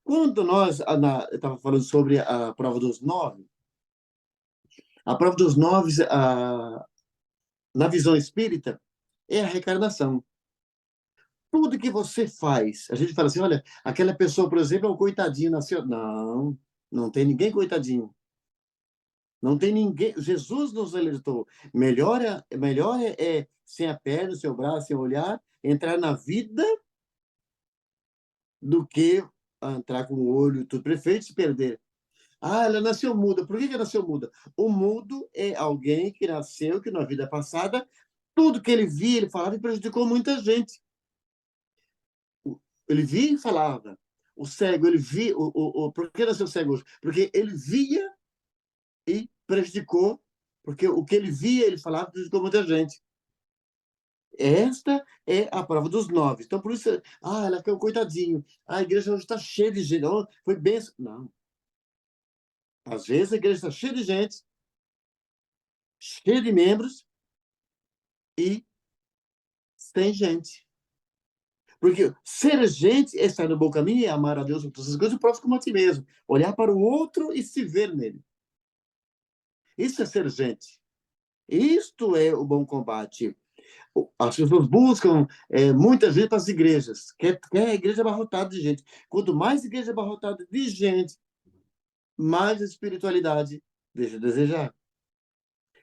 Quando eu estava falando sobre a prova dos nove, a prova dos nove, na visão espírita, é a reencarnação. Tudo que você faz, a gente fala assim, olha, aquela pessoa, por exemplo, é um coitadinho, nasceu. Não, não tem ninguém coitadinho. Não tem ninguém. Jesus nos alertou. Melhor é sem a perna, sem o braço, sem o olhar, entrar na vida do que entrar com o olho tudo. Prefere se perder. Ah, ela nasceu muda. Por que ela nasceu muda? O mudo é alguém que nasceu, que na vida passada, tudo que ele via, ele falava e prejudicou muita gente. Ele via e falava. O cego, ele via. Por que nasceu cego hoje? Porque ele via e prejudicou. Porque o que ele via, ele falava e prejudicou muita gente. Esta é a prova dos nove. Então, por isso, ela ficou coitadinho. A igreja hoje está cheia de gente. Oh, foi benção. Não. Às vezes a igreja está cheia de gente, cheia de membros e sem gente. Porque ser gente é estar no bom caminho e amar a Deus com todas as coisas e o próximo como a ti mesmo. Olhar para o outro e se ver nele. Isso é ser gente. Isto é o bom combate. As pessoas buscam muita gente para as igrejas. Quer a igreja abarrotada de gente. Quanto mais igreja abarrotada de gente, mais espiritualidade deixa a desejar.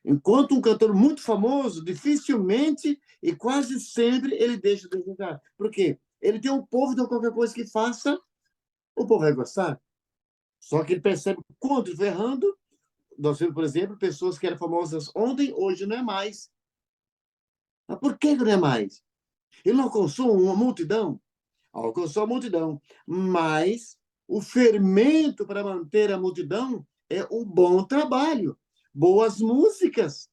Enquanto um cantor muito famoso, dificilmente e quase sempre ele deixa de desejar. Por quê? Ele tem um povo, então qualquer coisa que faça, o povo vai gostar. Só que ele percebe quando ele vai errando. Nós temos, por exemplo, pessoas que eram famosas ontem, hoje não é mais. Mas por que não é mais? Ele não alcançou uma multidão? Alcançou a multidão. Mas o fermento para manter a multidão é um bom trabalho, boas músicas,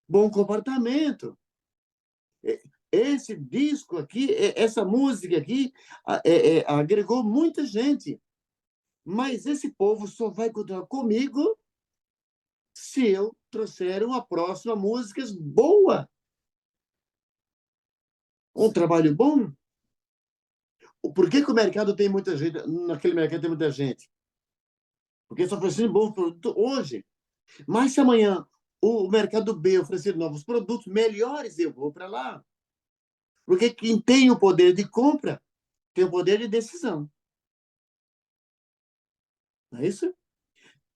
bom comportamento. Esse disco aqui, essa música aqui, agregou muita gente. Mas esse povo só vai continuar comigo se eu trouxer uma próxima música boa. Um trabalho bom. Por que o mercado tem muita gente? Naquele mercado tem muita gente? Porque está oferecendo bons produtos hoje. Mas se amanhã o mercado B oferecer novos produtos melhores, eu vou para lá. Porque quem tem o poder de compra tem o poder de decisão. Não é isso?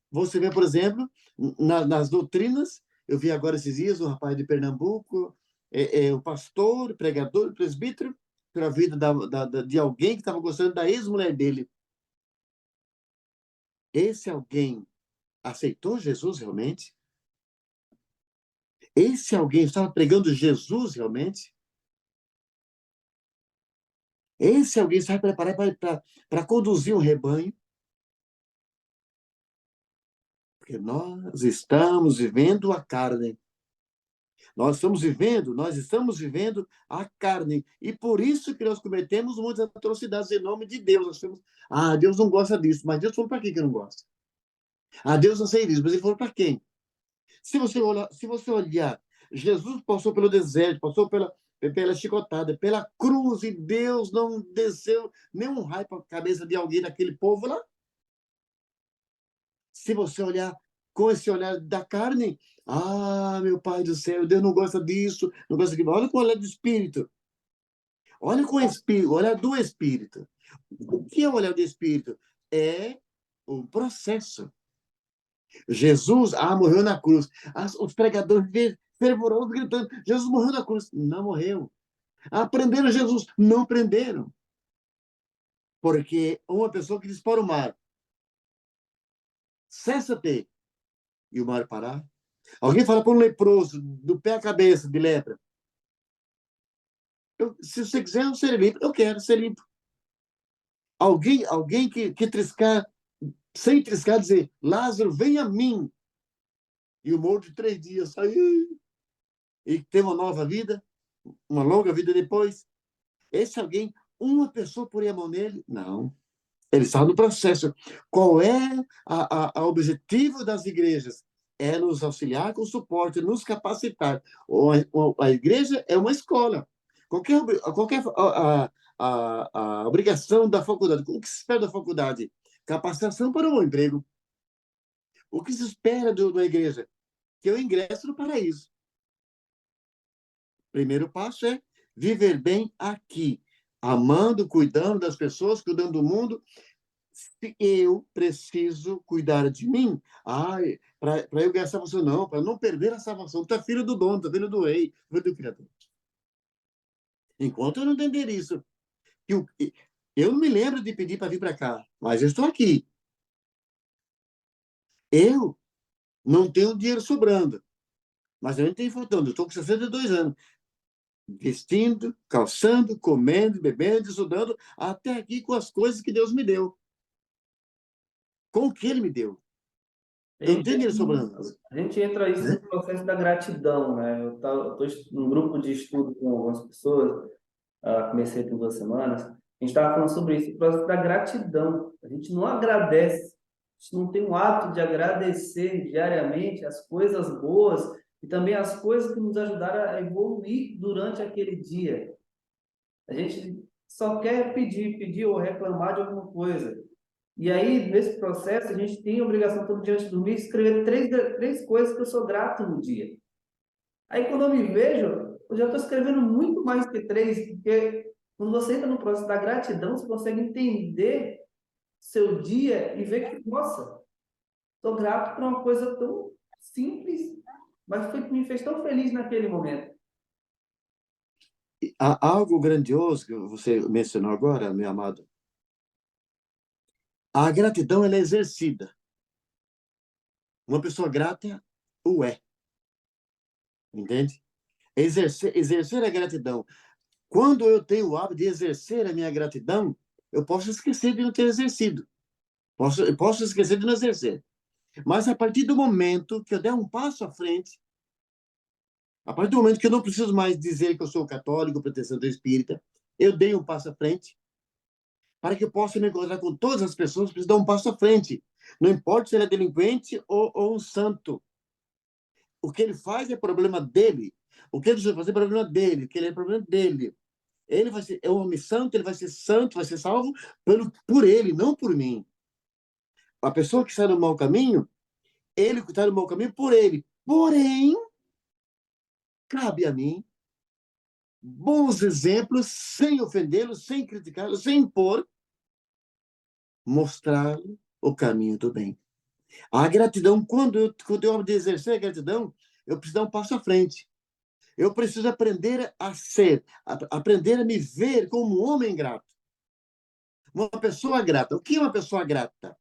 Você vê, por exemplo, nas doutrinas, eu vi agora esses dias um rapaz de Pernambuco, o pastor, pregador, presbítero, pela vida de alguém que estava gostando da ex-mulher dele. Esse alguém aceitou Jesus realmente? Esse alguém estava pregando Jesus realmente? Esse alguém estava preparado para conduzir um rebanho? Porque nós estamos vivendo a carne. Nós estamos vivendo a carne. E por isso que nós cometemos muitas atrocidades em nome de Deus. Nós temos, Deus não gosta disso. Mas Deus falou para quem que não gosta? Deus não sei disso, mas ele falou para quem? Se você olhar, Jesus passou pelo deserto, passou pela chicotada, pela cruz, e Deus não desceu nenhum raio para a cabeça de alguém daquele povo lá. Se você olhar com esse olhar da carne, meu Pai do céu, Deus não gosta disso, não gosta daquilo. Olha com o olhar do Espírito. Olha com o Espírito, olhar do Espírito. O que é o olhar do Espírito? É um processo. Jesus, morreu na cruz. Os pregadores fervorosos gritando, Jesus morreu na cruz. Não morreu. Prenderam Jesus. Não prenderam. Porque uma pessoa que diz para o mar, cessa-te, e o mar parar. Alguém fala para um leproso, do pé à cabeça, de lepra, se você quiser ser limpo, eu quero ser limpo. Alguém que triscar, sem triscar, dizer, Lázaro, vem a mim. E o morto de 3 dias saiu e teve uma nova vida, uma longa vida depois. Esse alguém, uma pessoa poria a mão nele? Não. Ele está no processo. Qual é o objetivo das igrejas? É nos auxiliar com suporte, nos capacitar. A igreja é uma escola. Qualquer a obrigação da faculdade. O que se espera da faculdade? Capacitação para um emprego. O que se espera da igreja? Que eu ingresse no paraíso. Primeiro passo é viver bem aqui, amando, cuidando das pessoas, cuidando do mundo. Se eu preciso cuidar de mim, para eu ganhar a salvação, não, para não perder a salvação. Tu é filho do dono, tu é filho do rei, filho do Criador. Enquanto eu não entender isso, eu não me lembro de pedir para vir para cá, mas eu estou aqui. Eu não tenho dinheiro sobrando, mas eu não tenho faltando. Eu estou com 62 anos. Vestindo, calçando, comendo, bebendo, estudando, até aqui com as coisas que Deus me deu. Com o que Ele me deu. Eu não tenho dinheiro sobrando. A gente entra isso no processo da gratidão, né? Eu estou num grupo de estudo com algumas pessoas, comecei por 2 semanas, a gente estava falando sobre isso, o processo da gratidão. A gente não agradece, a gente não tem um ato de agradecer diariamente as coisas boas e também as coisas que nos ajudaram a evoluir durante aquele dia. A gente só quer pedir ou reclamar de alguma coisa. E aí, nesse processo, a gente tem a obrigação, todo dia antes de dormir, escrever três coisas que eu sou grato no dia. Aí, quando eu me vejo, eu já estou escrevendo muito mais que três, porque quando você entra no processo da gratidão, você consegue entender seu dia e ver que, nossa, estou grato por uma coisa tão simples, mas foi que me fez tão feliz naquele momento. Há algo grandioso que você mencionou agora, meu amado. A gratidão ela é exercida. Uma pessoa grata o é. Entende? Exercer a gratidão. Quando eu tenho o hábito de exercer a minha gratidão, eu posso esquecer de não ter exercido. Posso esquecer de não exercer. Mas a partir do momento que eu der um passo à frente, a partir do momento que eu não preciso mais dizer que eu sou católico, protestantes espírita, eu dei um passo à frente. Para que eu possa me encontrar com todas as pessoas, preciso dar um passo à frente. Não importa se ele é delinquente ou um santo. O que ele faz é problema dele. O que ele precisa fazer é problema dele. O que ele é problema dele. Ele vai ser, é um homem santo, ele vai ser santo, vai ser salvo por ele, não por mim. A pessoa que está no mau caminho, ele que está no mau caminho por ele. Porém, cabe a mim bons exemplos, sem ofendê-lo, sem criticá-lo, sem impor, mostrar-lhe o caminho do bem. A gratidão, quando eu exercer a gratidão, eu preciso dar um passo à frente. Eu preciso aprender a ser, aprender a me ver como um homem grato. Uma pessoa grata. O que é uma pessoa grata?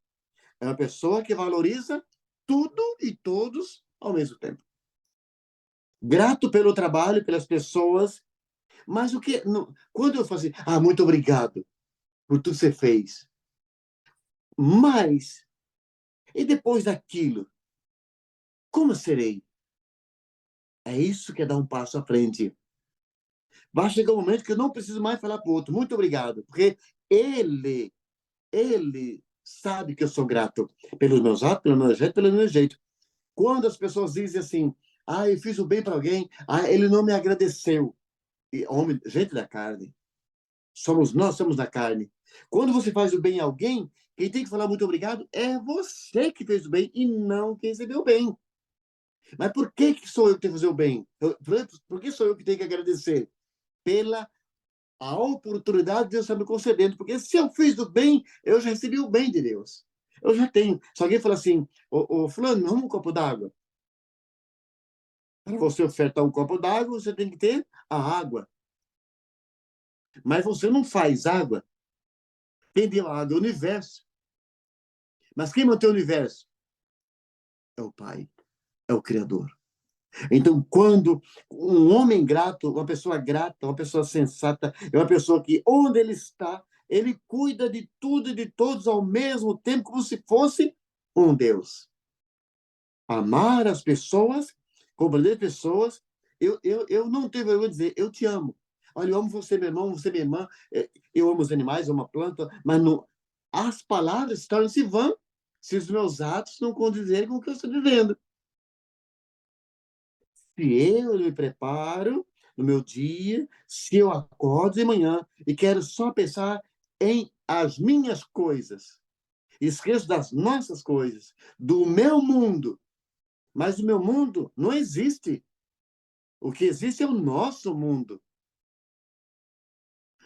É uma pessoa que valoriza tudo e todos ao mesmo tempo. Grato pelo trabalho, pelas pessoas, mas o que... Quando eu falo assim, muito obrigado por tudo que você fez. Mas, e depois daquilo? Como serei? É isso que é dar um passo à frente. Vai chegar um momento que eu não preciso mais falar para o outro, muito obrigado, porque ele sabe que eu sou grato pelos meus atos, pelo meu jeito. Quando as pessoas dizem assim, eu fiz o bem para alguém, ele não me agradeceu. E, homem, gente da carne, nós somos da carne. Quando você faz o bem a alguém, quem tem que falar muito obrigado é você que fez o bem e não quem recebeu o bem. Mas por que sou eu que tenho que fazer o bem? Por que sou eu que tenho que agradecer? Pela a oportunidade de Deus está me concedendo. Porque se eu fiz o bem, eu já recebi o bem de Deus. Eu já tenho. Se alguém fala assim, fulano, me arruma um copo d'água. Para você ofertar um copo d'água, você tem que ter a água. Mas você não faz água. Quem deu a água é o universo. Mas quem mantém o universo? É o Pai. É o Criador. Então, quando um homem grato, uma pessoa grata, uma pessoa sensata, é uma pessoa que, onde ele está, ele cuida de tudo e de todos ao mesmo tempo, como se fosse um Deus. Amar as pessoas, compreender pessoas, eu não tenho vergonha de dizer, eu te amo. Olha, eu amo você, meu irmão, você, minha irmã, eu amo os animais, eu amo a planta, mas não, as palavras tornam-se vãs se os meus atos não condizerem com o que eu estou vivendo. Se eu me preparo, no meu dia, se eu acordo de manhã e quero só pensar em as minhas coisas, esqueço das nossas coisas, do meu mundo. Mas o meu mundo não existe. O que existe é o nosso mundo.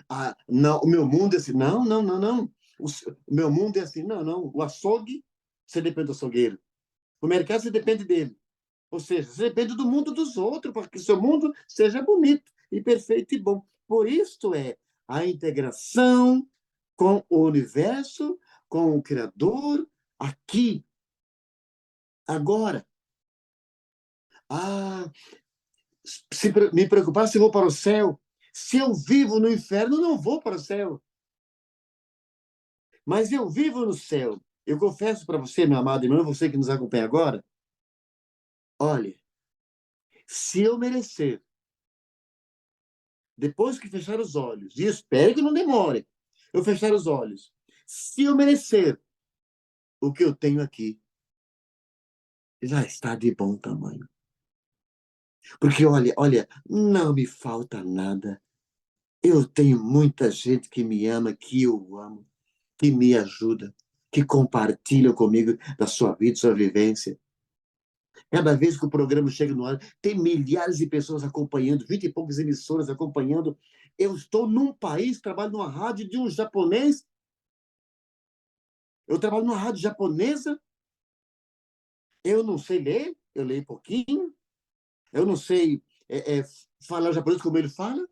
Ah, não, o meu mundo é assim. Não, não, não, não. O meu mundo é assim. Não, não. O açougue, você depende do açougueiro. O mercado, você depende dele. Ou seja, você depende do mundo dos outros, para que seu mundo seja bonito e perfeito e bom. Por isso é a integração com o universo, com o Criador, aqui, agora. Ah, me preocupar se eu vou para o céu. Se eu vivo no inferno, não vou para o céu. Mas eu vivo no céu. Eu confesso para você, meu amado irmão, você que nos acompanha agora, olha, se eu merecer, depois que fechar os olhos, e espero que não demore, eu fechar os olhos, se eu merecer o que eu tenho aqui, já está de bom tamanho. Porque olha, olha, não me falta nada. Eu tenho muita gente que me ama, que eu amo, que me ajuda, que compartilha comigo da sua vida, sua vivência. Cada vez que o programa chega no ar, tem milhares de pessoas acompanhando, 20 e poucas emissoras acompanhando. Eu estou num país, trabalho numa rádio de um japonês. Eu trabalho numa rádio japonesa. Eu não sei ler, eu leio pouquinho. Eu não sei falar japonês como ele fala,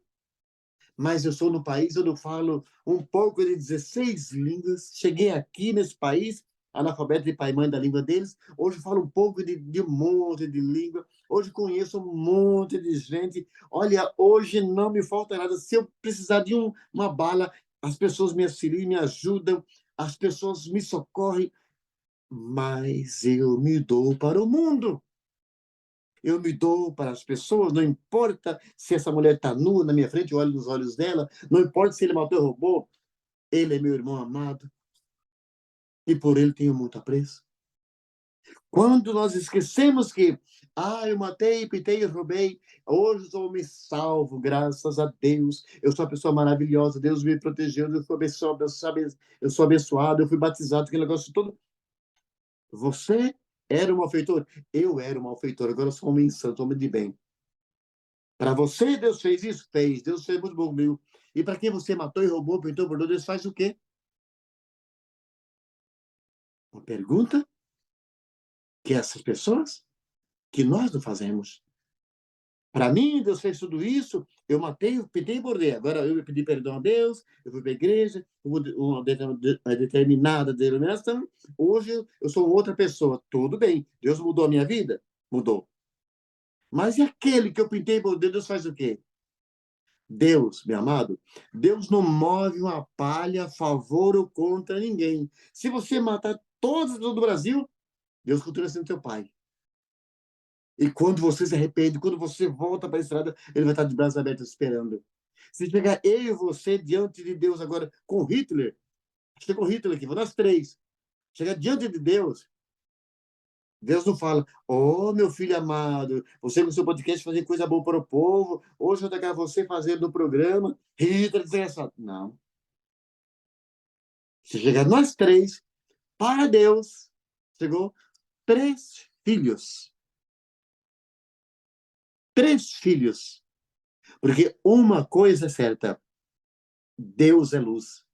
mas eu sou no país onde eu falo um pouco de 16 línguas. Cheguei aqui nesse país, analfabeto de pai e mãe da língua deles. Hoje eu falo um pouco de um monte de língua. Hoje conheço um monte de gente. Olha, hoje não me falta nada. Se eu precisar de uma bala, as pessoas me auxiliam, me ajudam, as pessoas me socorrem, mas eu me dou para o mundo. Eu me dou para as pessoas, não importa se essa mulher está nua na minha frente, eu olho nos olhos dela, não importa se ele matou ou roubou, ele é meu irmão amado e por ele tenho muito apreço. Quando nós esquecemos que, eu matei, pitei e roubei, hoje eu me salvo, graças a Deus, eu sou uma pessoa maravilhosa, Deus me protegeu, eu sou abençoado, eu sou abençoado, eu fui batizado, aquele negócio todo. Você era um malfeitor? Eu era um malfeitor, agora eu sou um homem santo, homem de bem. Para você, Deus fez isso? Fez. Deus fez muito bom comigo. E para quem você matou e roubou, pintou, bordou, Deus faz o quê? Uma pergunta que essas pessoas, que nós não fazemos. Para mim, Deus fez tudo isso, eu matei, eu pintei e bordei. Agora eu pedi perdão a Deus, eu fui para a igreja, uma determinada denominação. Hoje eu sou outra pessoa. Tudo bem. Deus mudou a minha vida? Mudou. Mas e aquele que eu pintei e bordei, Deus faz o quê? Deus, meu amado, Deus não move uma palha a favor ou contra ninguém. Se você matar todas as pessoas do Brasil, Deus continua sendo teu pai. E quando você se arrepende, quando você volta para a estrada, ele vai estar de braços abertos esperando. Se pegar eu e você diante de Deus agora com Hitler, chega com Hitler aqui, nós três, chegar diante de Deus, Deus não fala, meu filho amado, você com o seu podcast fazer coisa boa para o povo, hoje eu vou tacar você fazendo no programa, Hitler desgraçado. Não. Se chegar nós três, para Deus, chegou três filhos. Três filhos. Porque uma coisa é certa, Deus é luz.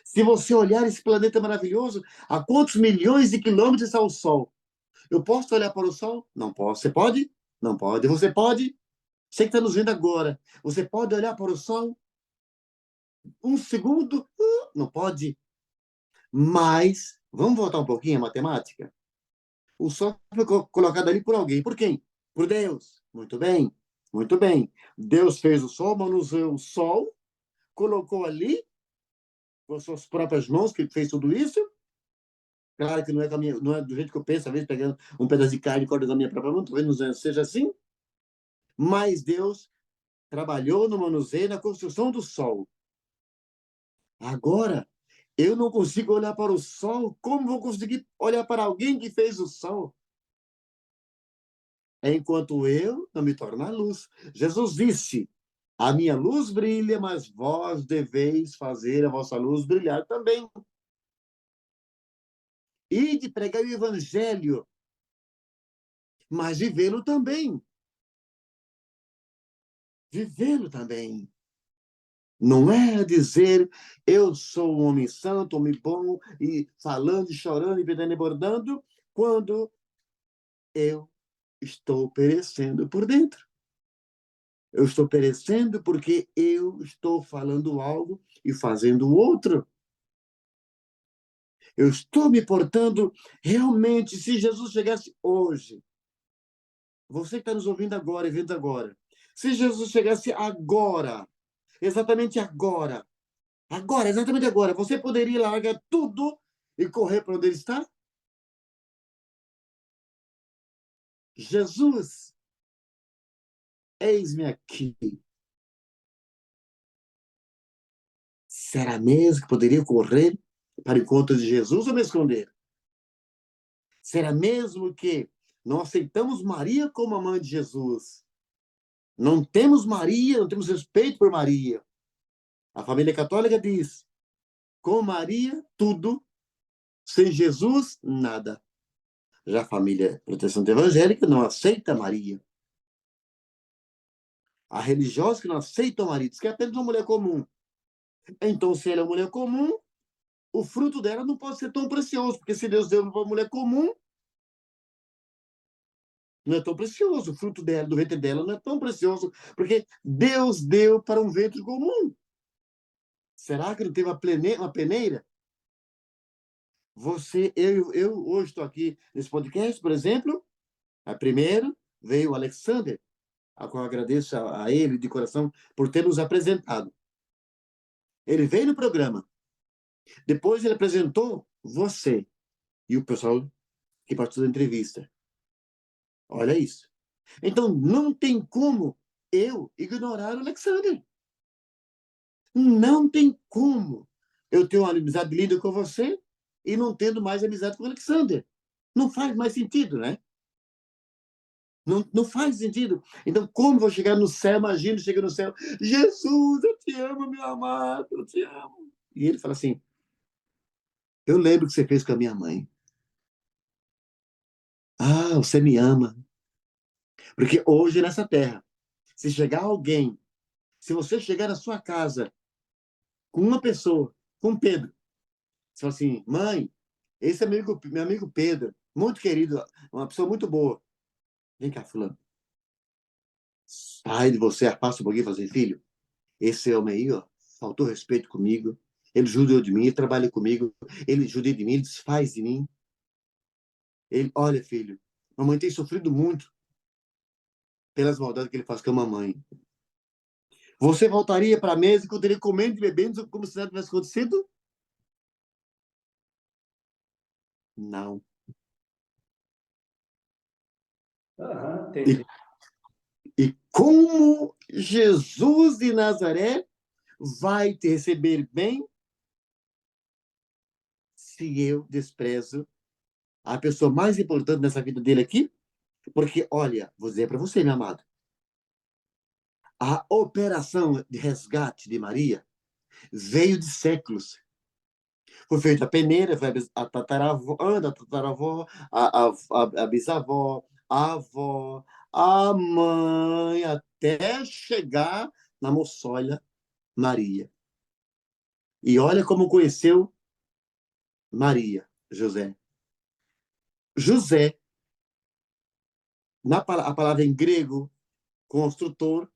Se você olhar esse planeta maravilhoso, a quantos milhões de quilômetros está o Sol? Eu posso olhar para o Sol? Não posso. Você pode? Não pode. Você pode? Você que está nos vendo agora, você pode olhar para o Sol? Um segundo? Não pode. Mas, vamos voltar um pouquinho à matemática? O Sol foi colocado ali por alguém. Por quem? Por Deus. Muito bem. Muito bem. Deus fez o Sol, manuseou o Sol, colocou ali com as suas próprias mãos, que fez tudo isso. Claro que não é, não é do jeito que eu penso, às vezes pegando um pedaço de carne e cortando a minha própria mão, talvez não seja assim. Mas Deus trabalhou no manuseio, na construção do Sol. Agora, eu não consigo olhar para o Sol. Como vou conseguir olhar para alguém que fez o Sol? Enquanto eu não me torno a luz. Jesus disse, A minha luz brilha, mas vós deveis fazer a vossa luz brilhar também. E de pregar o evangelho, mas vivê-lo também. Vivê-lo também. Não é dizer eu sou um homem santo, homem bom, e falando, e chorando, e pedindo e bordando, quando eu estou perecendo por dentro. Eu estou perecendo porque eu estou falando algo e fazendo outro. Eu estou me portando realmente, se Jesus chegasse hoje, você que está nos ouvindo agora e vendo agora, se Jesus chegasse agora, exatamente agora, agora, exatamente agora, você poderia largar tudo e correr para onde ele está? Jesus, eis-me aqui. Será mesmo que poderia correr para o encontro de Jesus ou me esconder? Será mesmo que não aceitamos Maria como a mãe de Jesus? Não temos Maria, não temos respeito por Maria. A família católica diz: com Maria, tudo, sem Jesus, nada. Já a família protestante evangélica não aceita Maria. Há religiosos que não aceitam Maria, diz que é apenas uma mulher comum. Então, se ela é uma mulher comum, o fruto dela não pode ser tão precioso, porque se Deus deu para uma mulher comum, não é tão precioso. O fruto dela, do ventre dela, não é tão precioso, porque Deus deu para um ventre comum. Será que não tem uma peneira? Eu hoje estou aqui nesse podcast, por exemplo. Primeiro veio o Alexander, a qual eu agradeço a ele de coração por ter nos apresentado. Ele veio no programa. Depois ele apresentou você e o pessoal que participou da entrevista. Olha isso. Então, não tem como eu ignorar o Alexander. Não tem como eu ter uma amizade linda com você e não tendo mais amizade com o Alexander. Não faz mais sentido, né? Não faz sentido. Então, como vou chegar no céu? Imagina, chega no céu. Jesus, eu te amo, meu amado, eu te amo. E ele fala assim, eu lembro o que você fez com a minha mãe. Ah, você me ama. Porque hoje, nessa terra, se chegar alguém, se você chegar na sua casa com uma pessoa, com Pedro, você fala assim, mãe, esse amigo, meu amigo Pedro, muito querido, uma pessoa muito boa. Vem cá, fulano. Sai de você, afasta um pouquinho e fala assim, filho, esse homem aí, ó, faltou respeito comigo, ele judiou de mim, ele trabalha comigo, ele judia de mim, ele desfaz de mim. Ele, olha, filho, mamãe tem sofrido muito pelas maldades que ele faz com a mamãe. Você voltaria para a mesa e continuaria comendo e bebendo como se nada tivesse acontecido? Não. Entendi. E como Jesus de Nazaré vai te receber bem se eu desprezo a pessoa mais importante nessa vida dele aqui? Porque, olha, vou dizer para você, meu amado, a operação de resgate de Maria veio de séculos. Foi feita a peneira, foi a tataravó, a tataravó, a bisavó, a avó, a mãe, até chegar na moçolha Maria. E olha como conheceu Maria, José. José, a palavra em grego, construtor,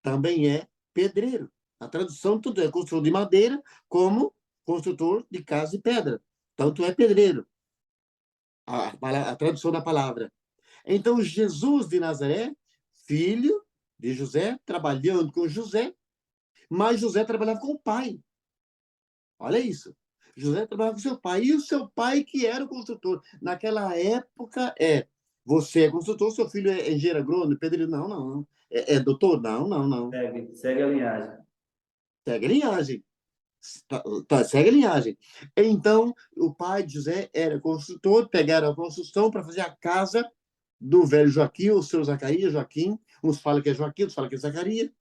também é pedreiro. A tradução tanto é construtor de madeira como construtor de casa de pedra. Tanto é pedreiro. A tradução da palavra. Então, Jesus de Nazaré, filho de José, trabalhando com José, mas José trabalhava com o pai. Olha isso. José trabalhava com seu pai. E o seu pai que era o construtor. Naquela época, você é construtor, seu filho é engenheiro agrônomo, pedreiro? Não, não, não. É doutor? Não, não, não. Segue a linhagem. Segue a linhagem. Segue a linhagem. Então, o pai de José era construtor, pegaram a construção para fazer a casa do velho Joaquim, o seu Zacarias, Joaquim, uns falam que é Joaquim, outros falam que é Zacarias,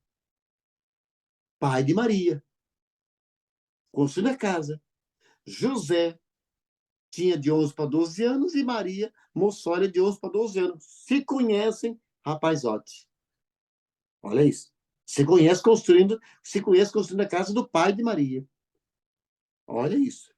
pai de Maria, construindo a casa. José tinha de 11 para 12 anos e Maria, moçola, de 11 para 12 anos. Se conhecem, rapazote. Olha isso. Se conhece construindo a casa do pai de Maria. Olha isso.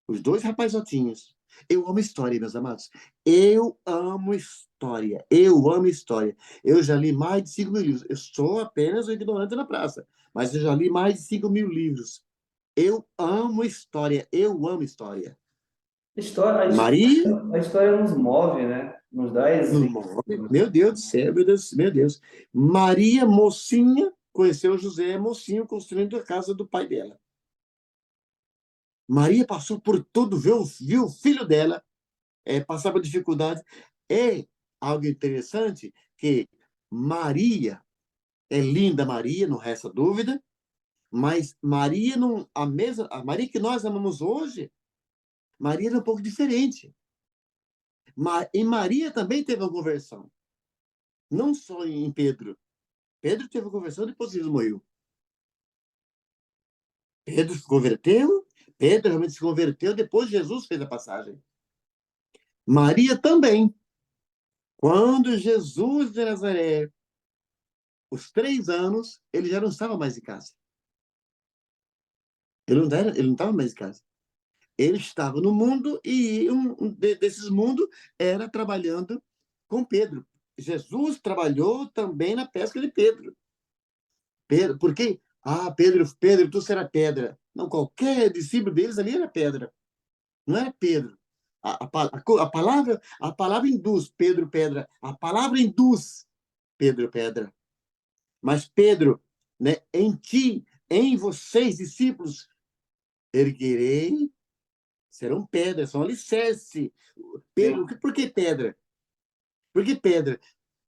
Os dois rapazotinhos. Eu amo história, meus amados. Eu amo história. Eu amo história. Eu já li mais de 5 mil livros. Eu sou apenas um ignorante na praça, mas eu já li mais de 5 mil livros. Eu amo história. Eu amo história. História, Maria, a história nos move, né? Nos dá no exemplo. nome, meu Deus do céu, meu Deus, meu Deus. Maria, mocinha, conheceu José, mocinho, construindo a casa do pai dela. Maria passou por tudo, viu o filho dela passar por dificuldade. É algo interessante que Maria é linda, Maria, não resta dúvida, mas Maria não a Maria que nós amamos hoje, Maria era um pouco diferente. E Maria também teve uma conversão, não só em Pedro. Pedro teve uma conversão depois que Jesus morreu. Pedro se converteu, Pedro realmente se converteu depois que Jesus fez a passagem. Maria também. Quando Jesus de Nazaré, os 3 anos, ele já não estava mais em casa. Ele não estava mais em casa. Ele estava no mundo e desses mundos era trabalhando com Pedro. Jesus trabalhou também na pesca de Pedro. Pedro, porque, Pedro, tu será pedra. Não, qualquer discípulo deles ali era pedra. Não era Pedro. A palavra induz Pedro pedra. A palavra induz Pedro pedra. Mas Pedro, né, em ti, em vocês, discípulos, erguerei, serão pedras, são alicerce. Pedro, por que pedra? Por que pedra?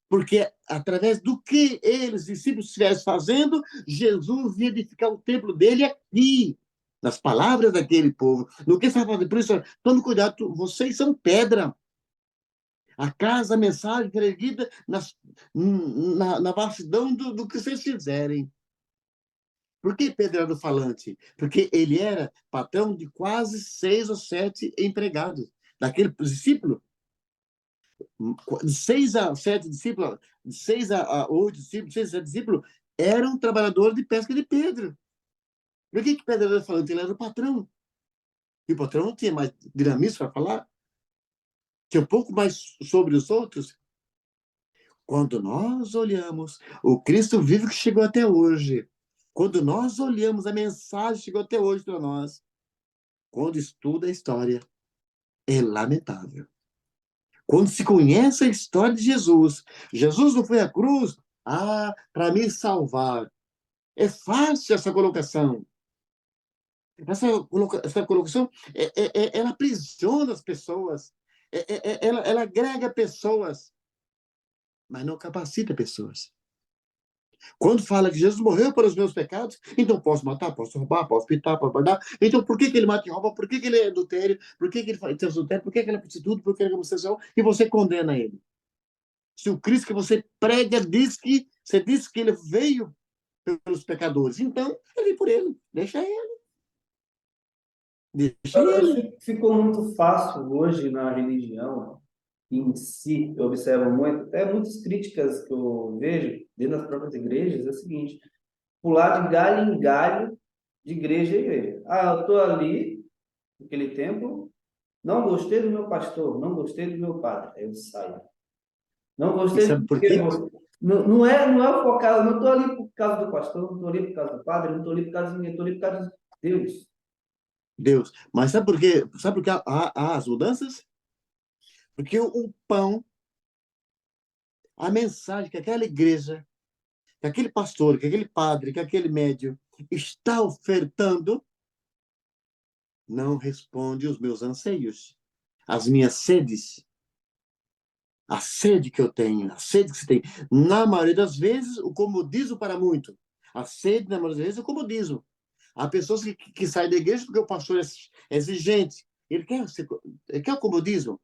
Porque através do que eles, discípulos, estivessem fazendo, Jesus ia edificar o templo dele aqui, nas palavras daquele povo. No que estava fazendo? Por isso, tome cuidado, vocês são pedra. A casa, a mensagem que era erguida na vastidão do que vocês fizerem. Por que Pedro era o falante? Porque ele era patrão de quase 6 ou 7 empregados. Daquele discípulo, de 6 a 7 discípulos, de 6 a 8 discípulos, 6 a 7 discípulos, eram trabalhadores de pesca de Pedro. Por que Pedro era falante? Ele era o patrão. E o patrão não tinha mais dinamismo para falar, tinha um pouco mais sobre os outros. Quando nós olhamos o Cristo vivo que chegou até hoje, quando nós olhamos a mensagem que chegou até hoje para nós, quando estuda a história, é lamentável. Quando se conhece a história de Jesus, Jesus não foi à cruz, para me salvar. É fácil essa colocação. Essa colocação, ela aprisiona as pessoas, ela agrega pessoas, mas não capacita pessoas. Quando fala que Jesus morreu pelos meus pecados, então posso matar, posso roubar, posso pintar, posso guardar. Então por que ele mata e rouba? Por que ele é adultério? Por que ele faz adultério? Por que ele é prostituto? Por que ele é homossexual? E você condena ele. Se o Cristo que você prega você diz que ele veio pelos pecadores, então ele por ele, deixa ele. Deixa Eu acho ele. que ficou muito fácil hoje na religião em si, eu observo muito, até muitas críticas que eu vejo dentro das próprias igrejas, é o seguinte: pular de galho em galho, de igreja em igreja. Eu estou ali, naquele templo, não gostei do meu pastor, não gostei do meu padre, aí eu saio. Não E gostei sabe do por que quê? não é focado, não estou ali por causa do pastor, não estou ali por causa do padre, não estou ali por causa de ninguém, estou ali por causa de Deus. Deus. Mas sabe por quê? Sabe por que há as mudanças? Porque o pão, a mensagem que aquela igreja, que aquele pastor, que aquele padre, que aquele médium está ofertando, não responde os meus anseios, as minhas sedes, a sede que eu tenho, a sede que você tem. Na maioria das vezes, o comodismo para muito. A sede, na maioria das vezes, é o comodismo. Há pessoas que saem da igreja porque o pastor é exigente. Ele quer o comodismo.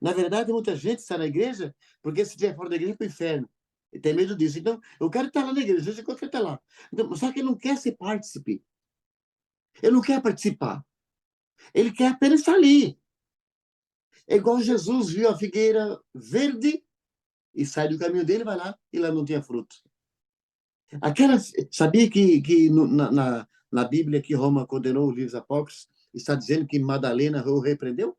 Na verdade, muita gente está na igreja porque se estiver fora da igreja é para o inferno. E tem medo disso. Então, eu quero estar lá na igreja, Jesus quer estar lá. Então, só que ele não quer ser partícipe. Ele não quer participar. Ele quer apenas estar ali. É igual Jesus viu a figueira verde e sai do caminho dele, vai lá e lá não tinha fruto. Aquela, sabia que na Bíblia que Roma condenou os livros apócrifos, está dizendo que Madalena o repreendeu?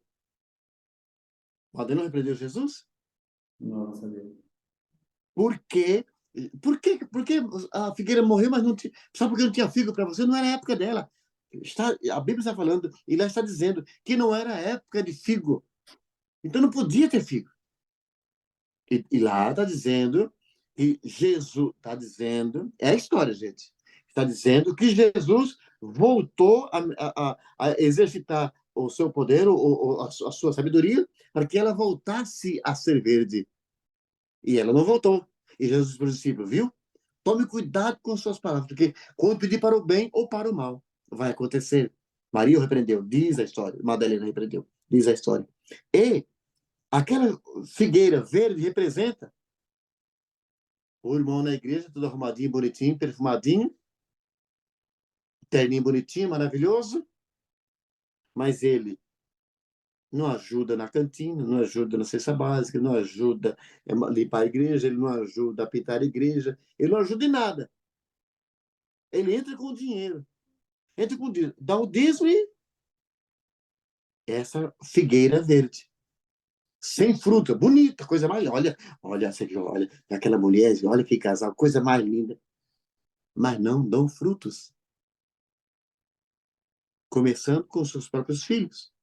Madalena repreendeu Jesus? Não sabia. Por quê? Por que a figueira morreu, mas não tinha. Só porque não tinha figo para você? Não era a época dela. A Bíblia está falando, e lá está dizendo que não era a época de figo. Então não podia ter figo. E lá está dizendo que Jesus está dizendo, é a história, gente. Está dizendo que Jesus voltou a exercitar o seu poder, a sua sabedoria, para que ela voltasse a ser verde. E ela não voltou. E Jesus disse para os discípulos, viu? Tome cuidado com suas palavras, porque quando pedir para o bem ou para o mal, vai acontecer. Maria o repreendeu, diz a história. Madalena repreendeu, diz a história. E aquela figueira verde representa o irmão na igreja, tudo arrumadinho, bonitinho, perfumadinho, terninho bonitinho, maravilhoso, mas ele não ajuda na cantina, não ajuda na cesta básica, não ajuda a limpar a igreja, ele não ajuda a pintar a igreja, ele não ajuda em nada. Ele entra com o dinheiro, dá o dízimo e essa figueira verde. Sem fruta, bonita, coisa mais. Olha, olha, aquela mulher, olha que casal, coisa mais linda. Mas não dão frutos. Começando com seus próprios filhos.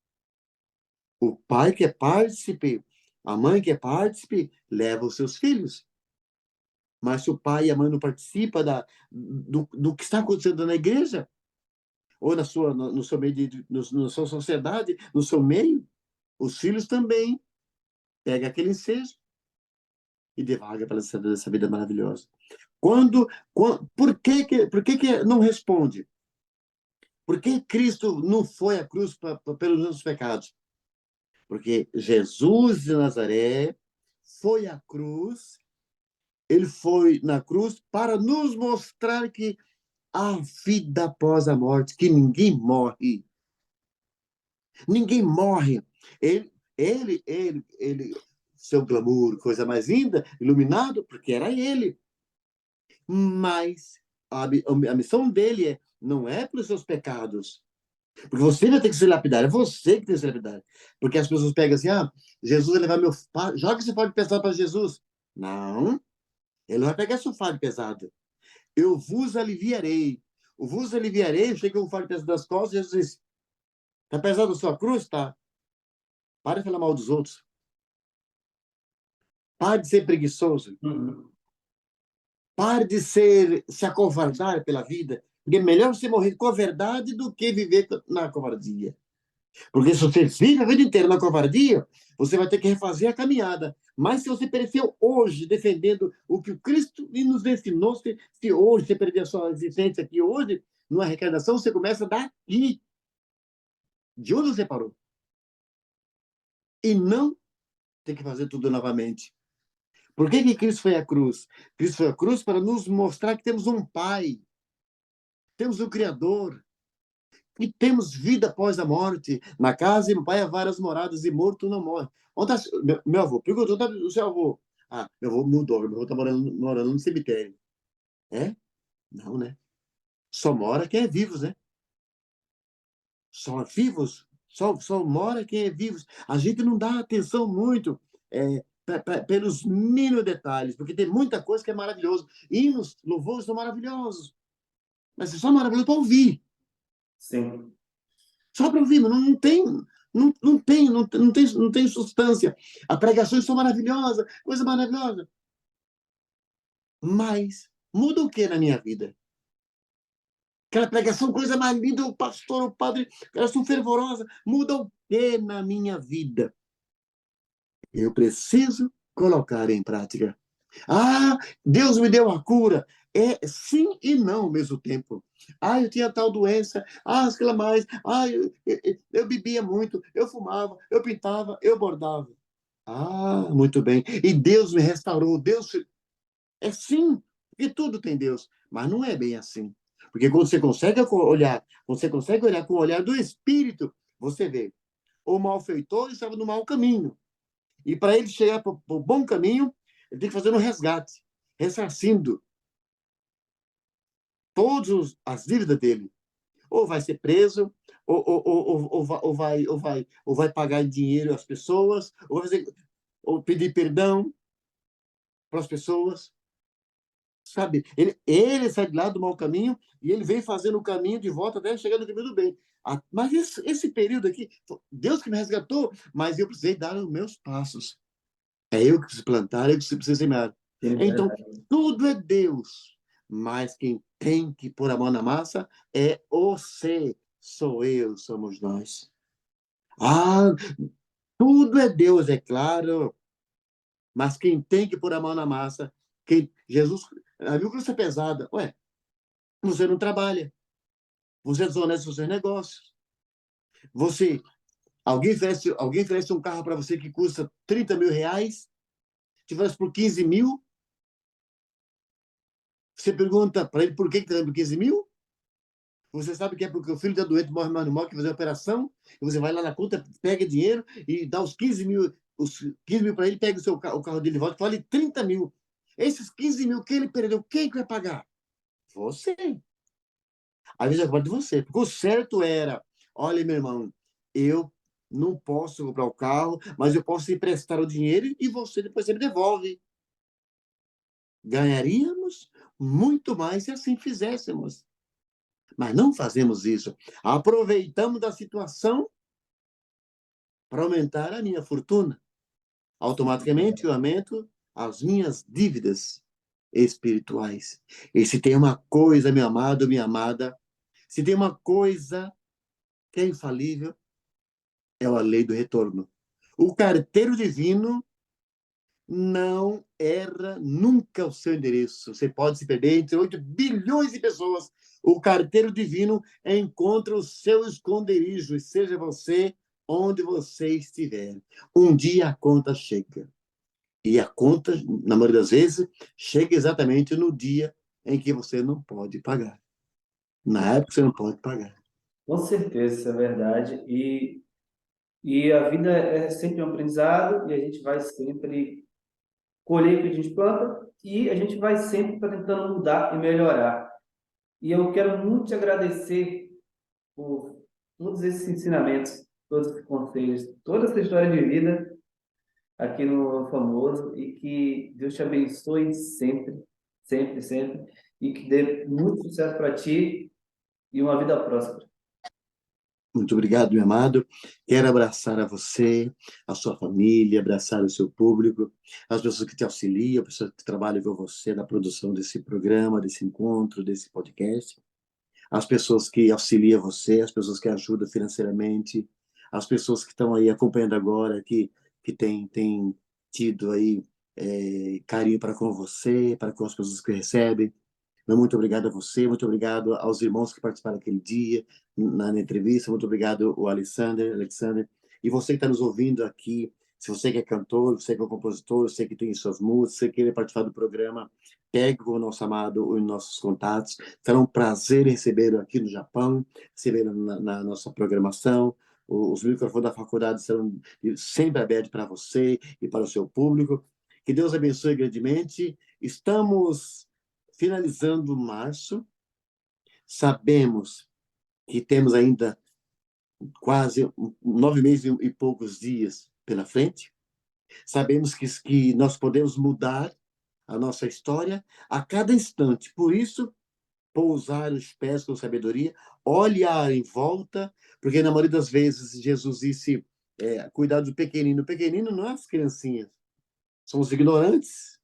O pai que é partícipe, a mãe que é partícipe, leva os seus filhos. Mas se o pai e a mãe não participam do que está acontecendo na igreja, ou no seu meio, na sua sociedade, no seu meio, os filhos também pegam aquele ensejo e devaga para essa vida maravilhosa. Por que não responde? Por que Cristo não foi à cruz pelos nossos pecados? Porque Jesus de Nazaré foi à cruz, ele foi na cruz para nos mostrar que há vida após a morte, que ninguém morre. Ninguém morre. Ele, seu glamour, coisa mais linda, iluminado, porque era ele. Mas a missão dele não é pelos seus pecados. Porque você vai ter que ser lapidário, é você que tem que ser lapidário. Porque as pessoas pegam assim, Jesus vai levar meu fardo, joga esse fardo pesado para Jesus. Não, ele não vai pegar seu fardo pesado. Eu vos aliviarei. O vos aliviarei, chega um fardo pesado das costas, Jesus diz, tá pesado a sua cruz? Tá. Para de falar mal dos outros. Para de ser preguiçoso. Pare de se acovardar pela vida. Porque é melhor você morrer com a verdade do que viver na covardia. Porque se você vive a vida inteira na covardia, você vai ter que refazer a caminhada. Mas se você pereceu hoje defendendo o que o Cristo nos ensinou, se hoje você perder a sua existência aqui hoje, numa reencarnação, você começa daqui, de onde você parou. E não tem que fazer tudo novamente. Por que Cristo foi à cruz? Cristo foi à cruz para nos mostrar que temos um Pai, temos um Criador, e temos vida após a morte. Na casa de meu pai há várias moradas, e morto não morre. Onde tá, meu avô perguntou, onde está o seu avô? Meu avô mudou, meu avô está morando no cemitério. É? Não, né? Só mora quem é vivos, né? Só vivos, só mora quem é vivos. A gente não dá atenção muito pelos mínimos detalhes, porque tem muita coisa que é maravilhoso. Hinos, louvores são maravilhosos, mas é só maravilhoso para ouvir. Sim. Só para ouvir, mas não tem substância. As pregações são maravilhosas, coisa maravilhosa. Mas muda o que na minha vida? Aquela pregação, coisa mais linda, o pastor, o padre, elas são fervorosas. Muda o que na minha vida? Eu preciso colocar em prática. Deus me deu a cura. É sim e não ao mesmo tempo. Eu tinha tal doença. Aquela mais. Eu bebia muito, eu fumava, eu pintava, eu bordava. Ah, muito bem. E Deus me restaurou. Deus é sim, porque tudo tem Deus, mas não é bem assim. Porque quando você consegue olhar, você consegue olhar com o olhar do Espírito, você vê, o malfeitor estava no mau caminho. E para ele chegar para o bom caminho, ele tem que fazer um resgate, ressarcindo todas as dívidas dele. Ou vai ser preso, ou vai pagar em dinheiro às pessoas, ou pedir perdão para as pessoas. Sabe? Ele sai de lá do mau caminho e ele vem fazendo o caminho de volta até chegar no caminho do bem. Mas esse período aqui, Deus que me resgatou, mas eu precisei dar os meus passos. É eu que preciso plantar, eu que preciso semear. Sim, Então, verdade. tudo é Deus, mas quem tem que pôr a mão na massa é você, sou eu, somos nós. Ah, tudo é Deus, é claro, mas quem tem que pôr a mão na massa, Jesus, a viu que isso é pesada. Ué, você não trabalha, você é desonesto nos seus negócios, você, alguém oferece um carro para você que custa R$ 30.000, te oferece por 15 mil, você pergunta para ele por que está dando por 15 mil, você sabe que é porque o filho está doente, morre, mas não morre, que fazer a operação, e você vai lá na conta, pega dinheiro e dá os 15 mil para ele, pega o carro dele de volta, que vale 30 mil. Esses 15 mil que ele perdeu, quem que vai pagar? Você. Às vezes é culpa de você, porque o certo era, olha, meu irmão, eu não posso comprar o carro, mas eu posso emprestar o dinheiro e você depois você me devolve. Ganharíamos muito mais se assim fizéssemos. Mas não fazemos isso. Aproveitamos da situação para aumentar a minha fortuna. Automaticamente eu aumento as minhas dívidas espirituais. E se tem uma coisa, meu amado, minha amada, se tem uma coisa que é infalível, é a lei do retorno. O carteiro divino não erra nunca o seu endereço. Você pode se perder entre 8 bilhões de pessoas. O carteiro divino encontra o seu esconderijo, e seja você onde você estiver. Um dia a conta chega. E a conta, na maioria das vezes, chega exatamente no dia em que você não pode pagar. Na época você não pode pagar. Com certeza, isso é verdade. E a vida é sempre um aprendizado e a gente vai sempre colher o que a gente planta e a gente vai sempre tentando mudar e melhorar. E eu quero muito te agradecer por todos esses ensinamentos, todos esses conselhos, toda essa história de vida aqui no Famoso e que Deus te abençoe sempre, sempre, sempre e que dê muito sucesso para ti e uma vida próspera. Muito obrigado, meu amado. Quero abraçar a você, a sua família, abraçar o seu público, as pessoas que te auxiliam, as pessoas que trabalham com você na produção desse programa, desse encontro, desse podcast, as pessoas que auxiliam você, as pessoas que ajudam financeiramente, as pessoas que estão aí acompanhando agora, que têm tido aí carinho para com você, para com as pessoas que recebem. Muito obrigado a você, muito obrigado aos irmãos que participaram aquele dia na entrevista, muito obrigado ao Alexander. E você que está nos ouvindo aqui, se você que é cantor, você que é compositor, você que tem suas músicas, você queira participar do programa, pegue com o nosso amado os nossos contatos. Será um prazer recebê-lo aqui no Japão, recebê-lo na nossa programação. Os microfones da faculdade serão sempre abertos para você e para o seu público. Que Deus abençoe grandemente. Estamos finalizando março, sabemos que temos ainda quase 9 meses e poucos dias pela frente. Sabemos que nós podemos mudar a nossa história a cada instante. Por isso, pousar os pés com sabedoria, olhar em volta, porque na maioria das vezes Jesus disse, cuidar do pequenino. O pequenino não é as criancinhas, são os ignorantes.